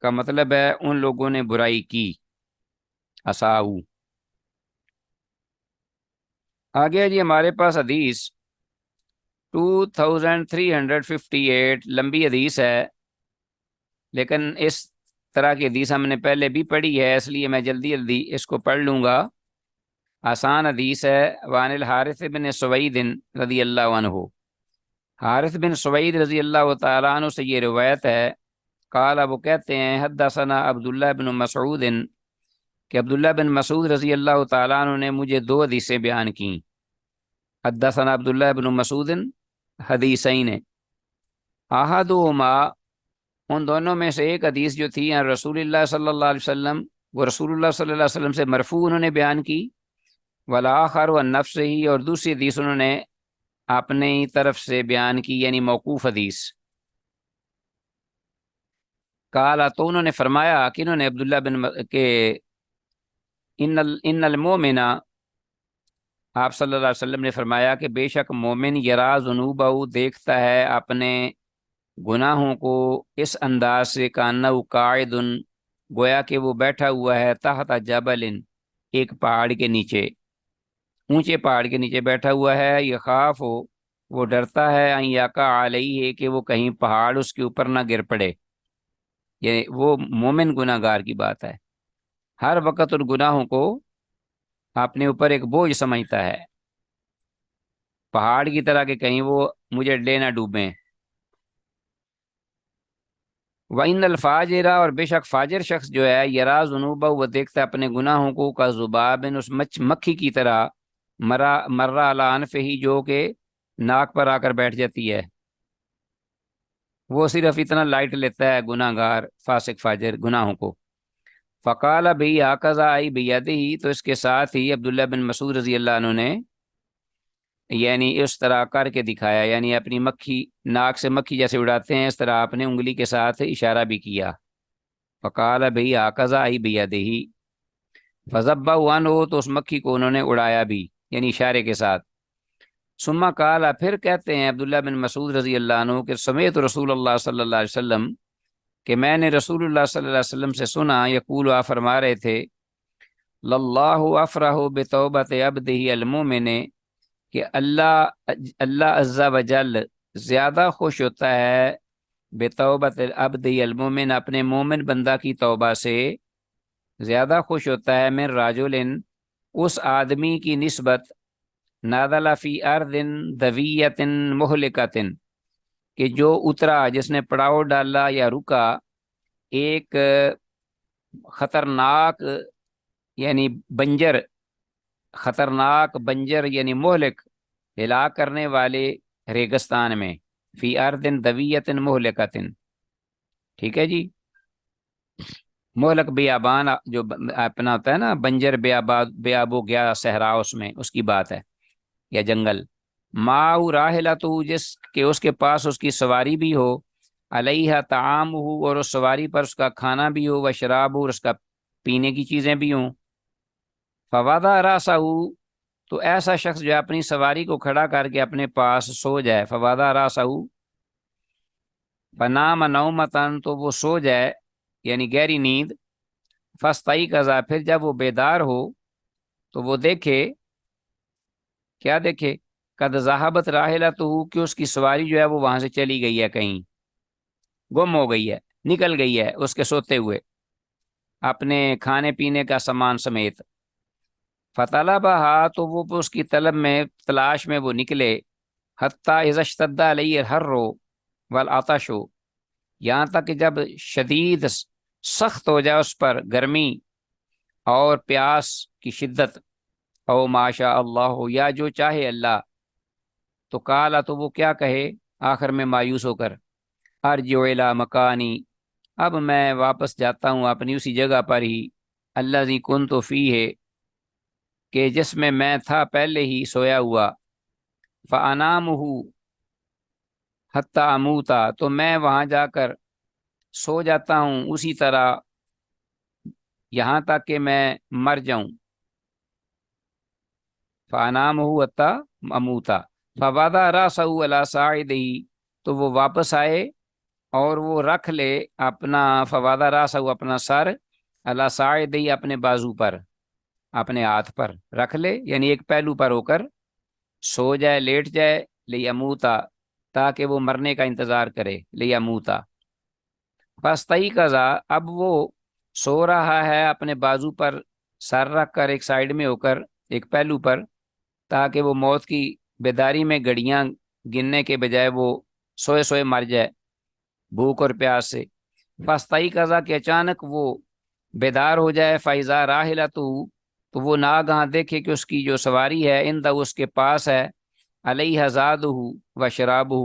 کا مطلب ہے ان لوگوں نے برائی کی، اساؤ۔ آگے جی ہمارے پاس حدیث 2358 لمبی حدیث ہے، لیکن اس طرح کی حدیث ہم نے پہلے بھی پڑھی ہے، اس لیے میں جلدی اس کو پڑھ لوں گا، آسان حدیث ہے۔ وعن الحارث بن سوید رضی اللہ عنہ، حارث بن سوید رضی اللہ تعالیٰ عنہ سے یہ روایت ہے، قال، وہ کہتے ہیں، حدثنا عبداللہ بن مسعود، کہ عبداللہ بن مسعود رضی اللہ تعالیٰ عنہ نے مجھے 2 حدیثیں بیان کیں۔ حدثنا عبداللہ بن مسعود حدیثین، احدہما، ان دونوں میں سے ایک حدیث جو تھی عن رسول اللہ صلی اللہ علیہ وسلم، وہ رسول اللہ صلی اللہ علیہ وسلم سے مرفوع انہوں نے بیان کی، والآخر عن نفسہ، اور دوسری حدیث انہوں نے اپنی طرف سے بیان کی، یعنی موقوف حدیث۔ قال، تو انہوں نے فرمایا کہ انہوں نے عبداللہ بن کہ ان المومن، آپ صلی اللہ علیہ وسلم نے فرمایا کہ بے شک مومن یرا ذنوبہ دیکھتا ہے اپنے گناہوں کو اس انداز سے کانہ قاعد گویا کہ وہ بیٹھا ہوا ہے تحت جبل ایک پہاڑ کے نیچے، اونچے پہاڑ کے نیچے بیٹھا ہوا ہے، یخاف ہو وہ ڈرتا ہے ان یقع علیہ کہ وہ کہیں پہاڑ اس کے اوپر نہ گر پڑے، یعنی وہ مومن گناہ گار کی بات ہے، ہر وقت ان گناہوں کو اپنے اوپر ایک بوجھ سمجھتا ہے، پہاڑ کی طرح کہ کہیں وہ مجھے لے نہ ڈوبیں۔ وَإِنَّ الْفَاجِرَ اور بے شک فاجر شخص جو ہے یرا ذنوبہ وہ دیکھتا ہے اپنے گناہوں کو کا ذبابن اس مکھی کی طرح مرہ علی انفہ ہی جو کہ ناک پر آ کر بیٹھ جاتی ہے، وہ صرف اتنا لائٹ لیتا ہے گناہ گار فاسق فاجر گناہوں کو۔ فقال بھی ہکذا ای بیدہ تو اس کے ساتھ ہی عبداللہ بن مسعود رضی اللہ عنہ نے یعنی اس طرح کر کے دکھایا، یعنی اپنی مکھی ناک سے مکھی جیسے اڑاتے ہیں اس طرح آپ نے انگلی کے ساتھ اشارہ بھی کیا۔ فقال بھی ہکذا ای بیدہ فذبہ عنہ تو اس مکھی کو انہوں نے اڑایا بھی یعنی اشارے کے ساتھ۔ ثم قال پھر کہتے ہیں عبداللہ بن مسعود رضی اللہ عنہ کہ سمیعت رسول اللہ صلی اللہ علیہ وسلم کہ میں نے رسول اللہ صلی اللہ علیہ وسلم سے سنا یقول آپ فرما رہے تھے للہ افرح بتوبت عبدہ المؤمن کہ اللہ عز و جل زیادہ خوش ہوتا ہے بتوبت عبدہ المؤمن اپنے مومن بندہ کی توبہ سے زیادہ خوش ہوتا ہے من رجل اس آدمی کی نسبت نازل فی ارض دویۃ مہلکۃ کہ جو اترا جس نے پڑاؤ ڈالا یا رکا ایک خطرناک یعنی بنجر خطرناک بنجر یعنی مہلک ہلاک کرنے والے ریگستان میں، فی ارض دویۃ مہلکۃ، ٹھیک ہے جی، مہلک بیابان جو اپنا ہوتا ہے نا بنجر بیاب و گیا صحرا اس میں اس کی بات ہے یا جنگل، ماؤ راحلتہ جس کہ اس کے پاس اس کی سواری بھی ہو، علیہ طعام ہو اور اس سواری پر اس کا کھانا بھی ہو، و شراب اور اس کا پینے کی چیزیں بھی ہوں، فوضع راسہ تو ایسا شخص جو اپنی سواری کو کھڑا کر کے اپنے پاس سو جائے، فوضع راسہ فنام نومتن تو وہ سو جائے یعنی گہری نیند، فاستیقظ پھر جب وہ بیدار ہو تو وہ دیکھے کیا دیکھے قد ذہبت راحلتہ کہ اس کی سواری جو ہے وہ وہاں سے چلی گئی ہے، کہیں گم ہو گئی ہے، نکل گئی ہے اس کے سوتے ہوئے اپنے کھانے پینے کا سامان سمیت، فطلبہا تو وہ اس کی طلب میں تلاش میں وہ نکلے، حتیٰ اذا اشتد علیہ الحر والعطش یہاں تک کہ جب شدید سخت ہو جائے اس پر گرمی اور پیاس کی شدت، او ماشاء اللہ یا جو چاہے اللہ، تو کالا تو وہ کیا کہے آخر میں مایوس ہو کر ارجع الی مکانی اب میں واپس جاتا ہوں اپنی اسی جگہ پر ہی، الذی کنت فیہ کہ جس میں تھا پہلے ہی سویا ہوا، فانامہ حتی اموتا تو میں وہاں جا کر سو جاتا ہوں اسی طرح یہاں تک کہ میں مر جاؤں، فانامہ حتی اموتا فوضع راسہ علی صاعدہ تو وہ واپس آئے اور وہ رکھ لے اپنا فوضع راسہ اپنا سر علی صاعدہ اپنے بازو پر اپنے ہاتھ پر رکھ لے یعنی ایک پہلو پر ہو کر سو جائے لیٹ جائے، لیموتا تاکہ وہ مرنے کا انتظار کرے، لیموتا فاستیقظ اب وہ سو رہا ہے اپنے بازو پر سر رکھ کر ایک سائیڈ میں ہو کر ایک پہلو پر تاکہ وہ موت کی بیداری میں گھڑیاں گننے کے بجائے وہ سوئے سوئے مر جائے بھوک اور پیاس سے، فاستیقظ کہ اچانک وہ بیدار ہو جائے، فاذا راحلتہ تو وہ ناگہاں دیکھے کہ اس کی جو سواری ہے اندہ اس کے پاس ہے، علیہ زادہ و شرابہ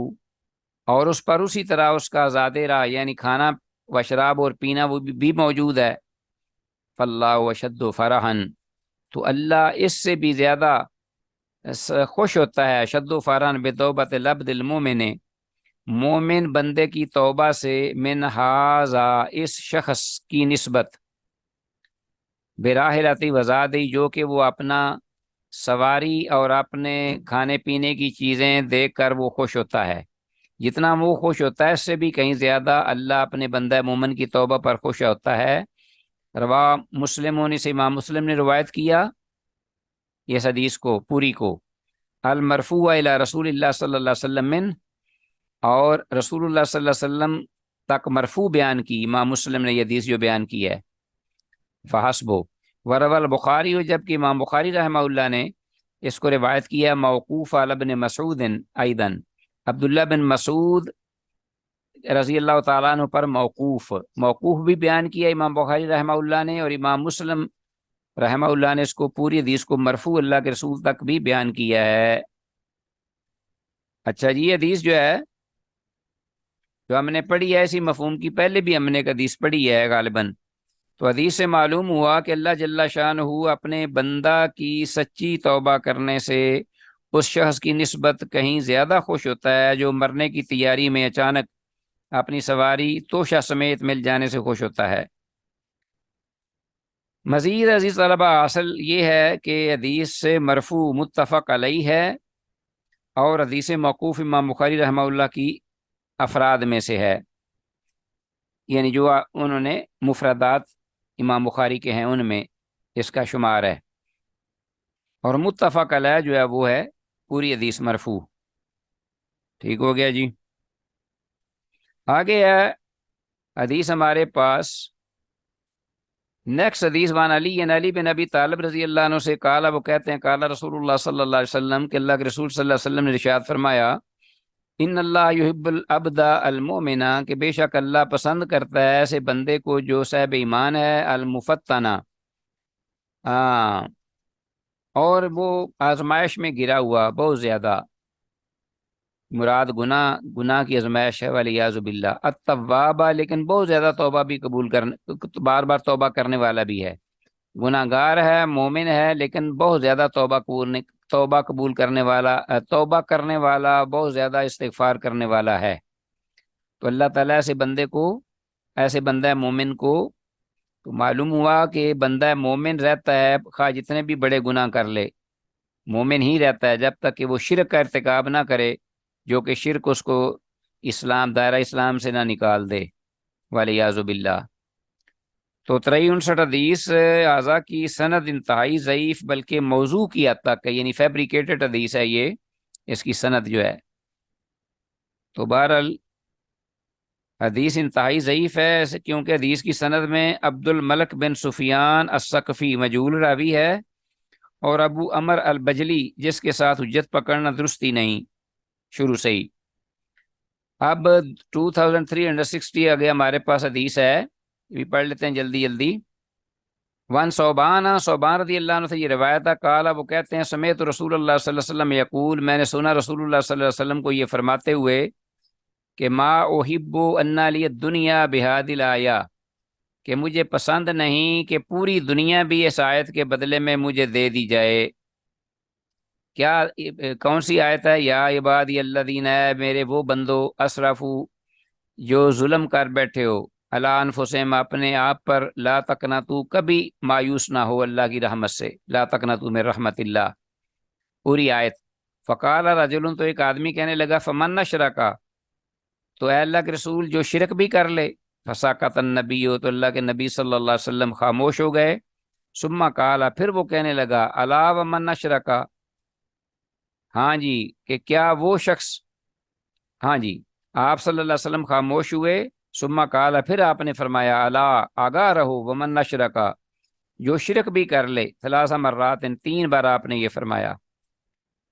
اور اس پر اسی طرح اس کا زادے رہا یعنی کھانا و شراب اور پینا وہ بھی موجود ہے، فاللہ اشد فرحا تو اللہ اس سے بھی زیادہ خوش ہوتا ہے، شد و فرحا بتوبت العبد المؤمن مومن بندے کی توبہ سے، من ھذا اس شخص کی نسبت، براحلتی وزادی جو کہ وہ اپنا سواری اور اپنے کھانے پینے کی چیزیں دیکھ کر وہ خوش ہوتا ہے، جتنا وہ خوش ہوتا ہے اس سے بھی کہیں زیادہ اللہ اپنے بندہ مومن کی توبہ پر خوش ہوتا ہے۔ روا مسلمون سے امام مسلم نے روایت کیا اس حدیث کو پوری کو، المرفوع الی رسول اللہ صلی اللہ علیہ وسلم من، اور رسول اللہ صلی اللہ علیہ وسلم تک مرفوع بیان کی امام مسلم نے یہ حدیث جو بیان کی ہے، فحسبو وروا البخاری، جبکہ امام بخاری رحمہ اللہ نے اس کو روایت کیا موقوف علی ابن مسعود ایضاً، عبداللہ بن مسعود رضی اللہ تعالیٰ عنہ پر موقوف بھی بیان کیا امام بخاری رحمہ اللہ نے، اور امام مسلم رحمہ اللہ نے اس کو پوری حدیث کو مرفوع اللہ کے رسول تک بھی بیان کیا ہے۔ اچھا جی، یہ حدیث جو ہے جو ہم نے پڑھی ہے اسی مفہوم کی پہلے بھی ہم نے ایک حدیث پڑھی ہے غالباً، تو حدیث سے معلوم ہوا کہ اللہ جل شانہ اپنے بندہ کی سچی توبہ کرنے سے اس شخص کی نسبت کہیں زیادہ خوش ہوتا ہے جو مرنے کی تیاری میں اچانک اپنی سواری توشہ سمیت مل جانے سے خوش ہوتا ہے۔ مزید عزیز طلبہ، اصل یہ ہے کہ حدیث سے مرفوع متفق علیہ ہے، اور حدیث موقوف امام بخاری رحمہ اللہ کی افراد میں سے ہے، یعنی جو انہوں نے مفردات امام بخاری کے ہیں ان میں اس کا شمار ہے، اور متفق علیہ جو ہے وہ ہے پوری حدیث مرفوع۔ ٹھیک ہو گیا جی۔ آگے ہے حدیث ہمارے پاس نیکسٹ حدیث وان علی بن ابی طالب رضی اللہ عنہ سے قال، وہ کہتے ہیں قال رسول اللہ صلی اللہ علیہ وسلم کہ اللہ کے رسول صلی اللہ علیہ وسلم نے ارشاد فرمایا ان اللہ یحب العبد المؤمن، کہ بے شک اللہ پسند کرتا ہے ایسے بندے کو جو صاحب ایمان ہے، المفتنہ، اور وہ آزمائش میں گرا ہوا بہت زیادہ، مراد گناہ کی آزمائش ہے، والیاذ باللہ، التوابہ، لیکن بہت زیادہ توبہ بھی قبول کرنے، بار بار توبہ کرنے والا بھی ہے، گناہ گار ہے، مومن ہے، لیکن بہت زیادہ توبہ قبول کرنے والا، توبہ کرنے والا، بہت زیادہ استغفار کرنے والا ہے۔ تو اللہ تعالیٰ ایسے بندہ مومن کو، تو معلوم ہوا کہ بندہ مومن رہتا ہے خواہ جتنے بھی بڑے گناہ کر لے، مومن ہی رہتا ہے جب تک کہ وہ شرک کا ارتکاب نہ کرے، جو کہ شرک اس کو دائرہ اسلام سے نہ نکال دے، والیاذ باللہ۔ تو 63 حدیث اعضاء کی سند انتہائی ضعیف بلکہ موضوع کی حد تک ہے، یعنی فیبریکیٹڈ حدیث ہے یہ، اس کی سند جو ہے، تو بہرحال حدیث انتہائی ضعیف ہے، کیونکہ حدیث کی سند میں عبد الملک بن سفیان الثقفی مجہول راوی ہے، اور ابو عمر البجلی جس کے ساتھ حجت پکڑنا درستی نہیں شروع سے ہی۔ اب 2360 آگے ہمارے پاس حدیث ہے، بھی پڑھ لیتے ہیں جلدی جلدی۔ وان صوبان رضی اللہ عنہ سے یہ روایت ہے، قال، وہ کہتے ہیں سمیت رسول اللہ صلی اللہ علیہ وسلم یقول، میں نے سنا رسول اللہ صلی اللہ علیہ وسلم کو یہ فرماتے ہوئے کہ ما احب ان لی الدنیا بہذه الآیہ، کہ مجھے پسند نہیں کہ پوری دنیا بھی اس آیت کے بدلے میں مجھے دے دی جائے۔ کیا کون سی آیت ہے؟ یا عبادی الذین، میرے وہ بندو، اسرفو جو ظلم کر بیٹھے ہو، علی انفسہم اپنے آپ پر، لا تقنطوا کبھی مایوس نہ ہو اللہ کی رحمت سے، لا تقنطوا من رحمت اللہ، پوری آیت۔ فقال رجل، تو ایک آدمی کہنے لگا، فمن اشرکا، تو اے اللہ کے رسول جو شرک بھی کر لے، فسکت النبی، تو اللہ کے نبی صلی اللہ علیہ وسلم خاموش ہو گئے۔ ثم قال، پھر وہ کہنے لگا، الا ومن اشرکا، ہاں جی، کہ کیا وہ شخص، ہاں جی، آپ صلی اللہ علیہ وسلم خاموش ہوئے۔ ثم قال، پھر آپ نے فرمایا، الا، آگاہ رہو، ومن اشرکا، جو شرک بھی کر لے، ثلاث مرات، 3 بار آپ نے یہ فرمایا،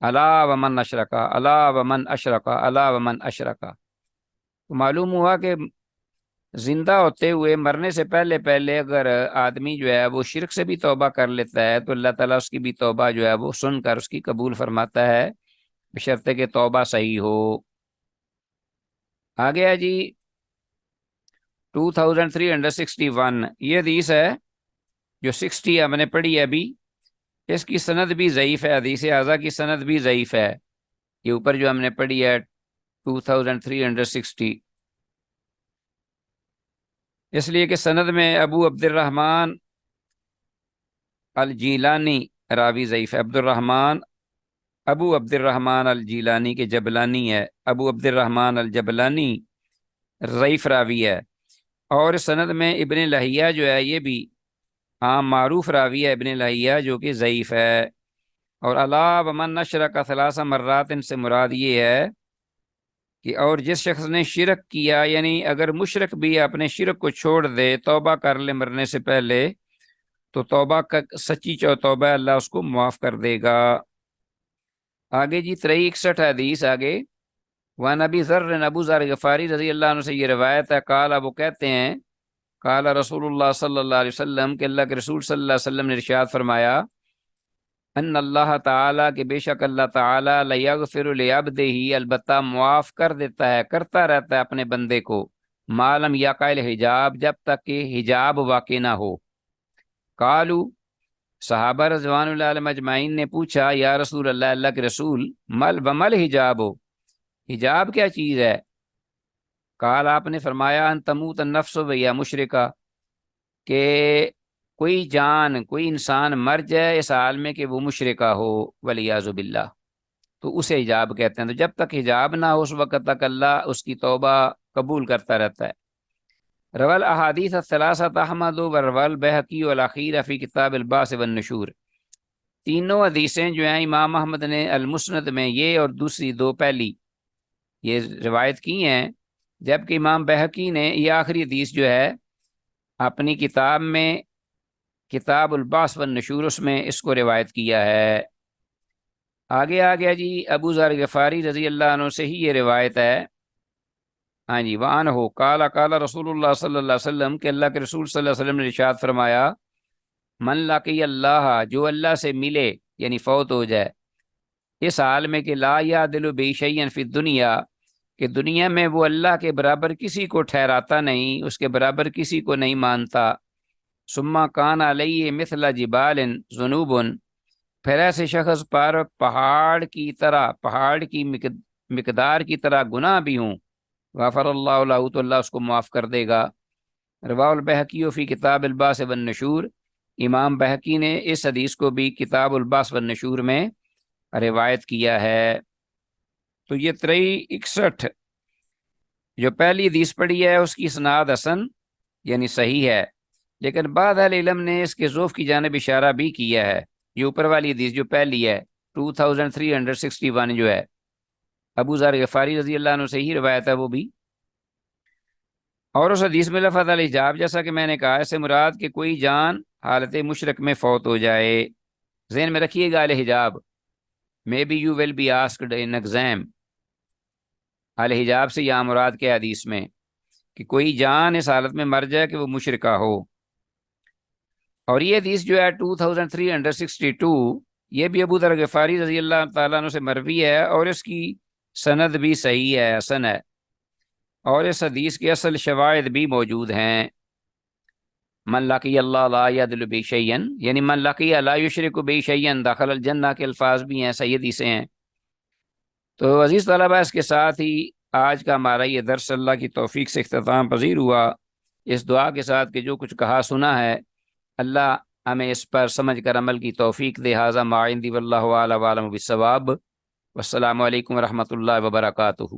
الا ومن اشرکا، الا ومن اشرکا، الا ومن اشرکا۔ تو معلوم ہوا کہ زندہ ہوتے ہوئے، مرنے سے پہلے پہلے اگر آدمی جو ہے وہ شرک سے بھی توبہ کر لیتا ہے تو اللہ تعالیٰ اس کی بھی توبہ جو ہے وہ سن کر اس کی قبول فرماتا ہے، بشرطے کہ توبہ صحیح ہو۔ آگے ہے جی 2361، یہ حدیث ہے جو 60 ہم نے پڑھی ہے ابھی، اس کی سند بھی ضعیف ہے، حدیث اعضاء کی سند بھی ضعیف ہے، یہ اوپر جو ہم نے پڑھی ہے 2360، اس لیے کہ سند میں ابو عبد الرحمن الجیلانی راوی ضعیف ہے۔ ابو عبد الرحمن الجیلانی کے جبلانی ہے، ابو عبد الرحمن الجبلانی ضعیف راوی ہے۔ اور سند میں ابن لہیہ جو ہے یہ بھی عام معروف راوی ہے، ابن لہیہ جو کہ ضعیف ہے۔ اور اللہ ومن اشرک ثلاث مرات سے مراد یہ ہے کہ اور جس شخص نے شرک کیا، یعنی اگر مشرک بھی اپنے شرک کو چھوڑ دے، توبہ کر لے مرنے سے پہلے، تو توبہ کا سچی توبہ اللہ اس کو معاف کر دے گا۔ آگے جی 61 حدیث آگے، وعن ابی ذر، ابو ذر غفاری رضی اللہ عنہ سے یہ روایت ہے، قال وہ کہتے ہیں قال رسول اللہ صلی اللہ علیہ وسلم کہ اللہ کے رسول صلی اللہ علیہ وسلم نے ارشاد فرمایا، ان اللہ تعالیٰ کہ بے شک اللہ تعالیٰ لیغفر لعبدہ، البتہ معاف کر دیتا ہے، کرتا رہتا ہے اپنے بندے کو، ما لم یقع الحجاب، جب تک کہ حجاب واقع نہ ہو۔ قالو، صحابہ رضوان اللہ علیہم اجمعین نے پوچھا، یا رسول اللہ، اللہ کے رسول، مل ومل حجاب ہو، حجاب کیا چیز ہے؟ قال، آپ نے فرمایا، ان تموت النفس وہی مشرکہ، کہ کوئی جان، کوئی انسان مر جائے اس حال میں کہ وہ مشرکہ ہو، والعیاذ باللہ، تو اسے حجاب کہتے ہیں۔ تو جب تک حجاب نہ ہو اس وقت تک اللہ اس کی توبہ قبول کرتا رہتا ہے۔ روال احادیث الثلاثۃ احمد و روال بہقی والاخیر فی کتاب البعث والنشور، تینوں حدیثیں جو ہیں امام احمد نے المسند میں یہ اور دوسری دو پہلی یہ روایت کی ہیں، جبکہ امام بہقی نے یہ آخری حدیث جو ہے اپنی کتاب میں کتاب البعث والنشور اس میں اس کو روایت کیا ہے۔ آگے آ گیا جی ابو ذر غفاری رضی اللہ عنہ سے ہی یہ روایت ہے، ہاں جی، وعنہ قال قال رسول اللہ صلی اللہ علیہ وسلم کہ اللہ کے رسول صلی اللہ علیہ وسلم نے ارشاد فرمایا، من لقی اللہ، جو اللہ سے ملے یعنی فوت ہو جائے اس حال میں کہ لا یعدل بشیء فی الدنیا، کہ دنیا میں وہ اللہ کے برابر کسی کو ٹھہراتا نہیں، اس کے برابر کسی کو نہیں مانتا، ثم کان علیہ مثل جبال ذنوب، پھر ایسے شخص پر پہاڑ کی مقدار کی طرح گناہ بھی ہوں، غفر اللہ له، تو اللہ اس کو معاف کر دے گا۔ رواہ البہقی فی کتاب البعث والنشور، امام بہقی نے اس حدیث کو بھی کتاب البعث والنشور میں روایت کیا ہے۔ تو یہ 61 جو پہلی حدیث پڑھی ہے اس کی اسناد حسن یعنی صحیح ہے، لیکن بعض اہل علم نے اس کے ضعف کی جانب اشارہ بھی کیا ہے۔ یہ اوپر والی حدیث جو پہلی ہے 2361 جو ہے ابو ذر غفاری رضی اللہ عنہ سے ہی روایت ہے وہ بھی، اور اس حدیث میں لفظ الحجاب جیسا کہ میں نے کہا، اسے مراد کہ کوئی جان حالت مشرک میں فوت ہو جائے۔ ذہن میں رکھیے گا الحجاب، may be you will be asked in exam, الحجاب سے یہاں مراد کے حدیث میں کہ کوئی جان اس حالت میں مر جائے کہ وہ مشرکہ ہو۔ اور یہ حدیث جو ہے 2362 یہ بھی ابو ذر غفاری رضی اللہ تعالیٰ عنہ سے مروی ہے، اور اس کی سند بھی صحیح ہے، حسن ہے، اور اس حدیث کے اصل شواہد بھی موجود ہیں۔ من لقی اللہ لا یعدل بشیء، یعنی من لقی لا یشرک بشیء دخل الجنہ کے الفاظ بھی ہیں، صحیح حدیثیں ہیں۔ تو عزیز طلبہ، اس کے ساتھ ہی آج کا ہمارا یہ درس اللہ کی توفیق سے اختتام پذیر ہوا، اس دعا کے ساتھ کہ جو کچھ کہا سنا ہے اللہ ہمیں اس پر سمجھ کر عمل کی توفیق دے۔ ھذا ما عندی واللہ اعلم بالصواب، والسلام علیکم ورحمۃ اللہ وبرکاتہ۔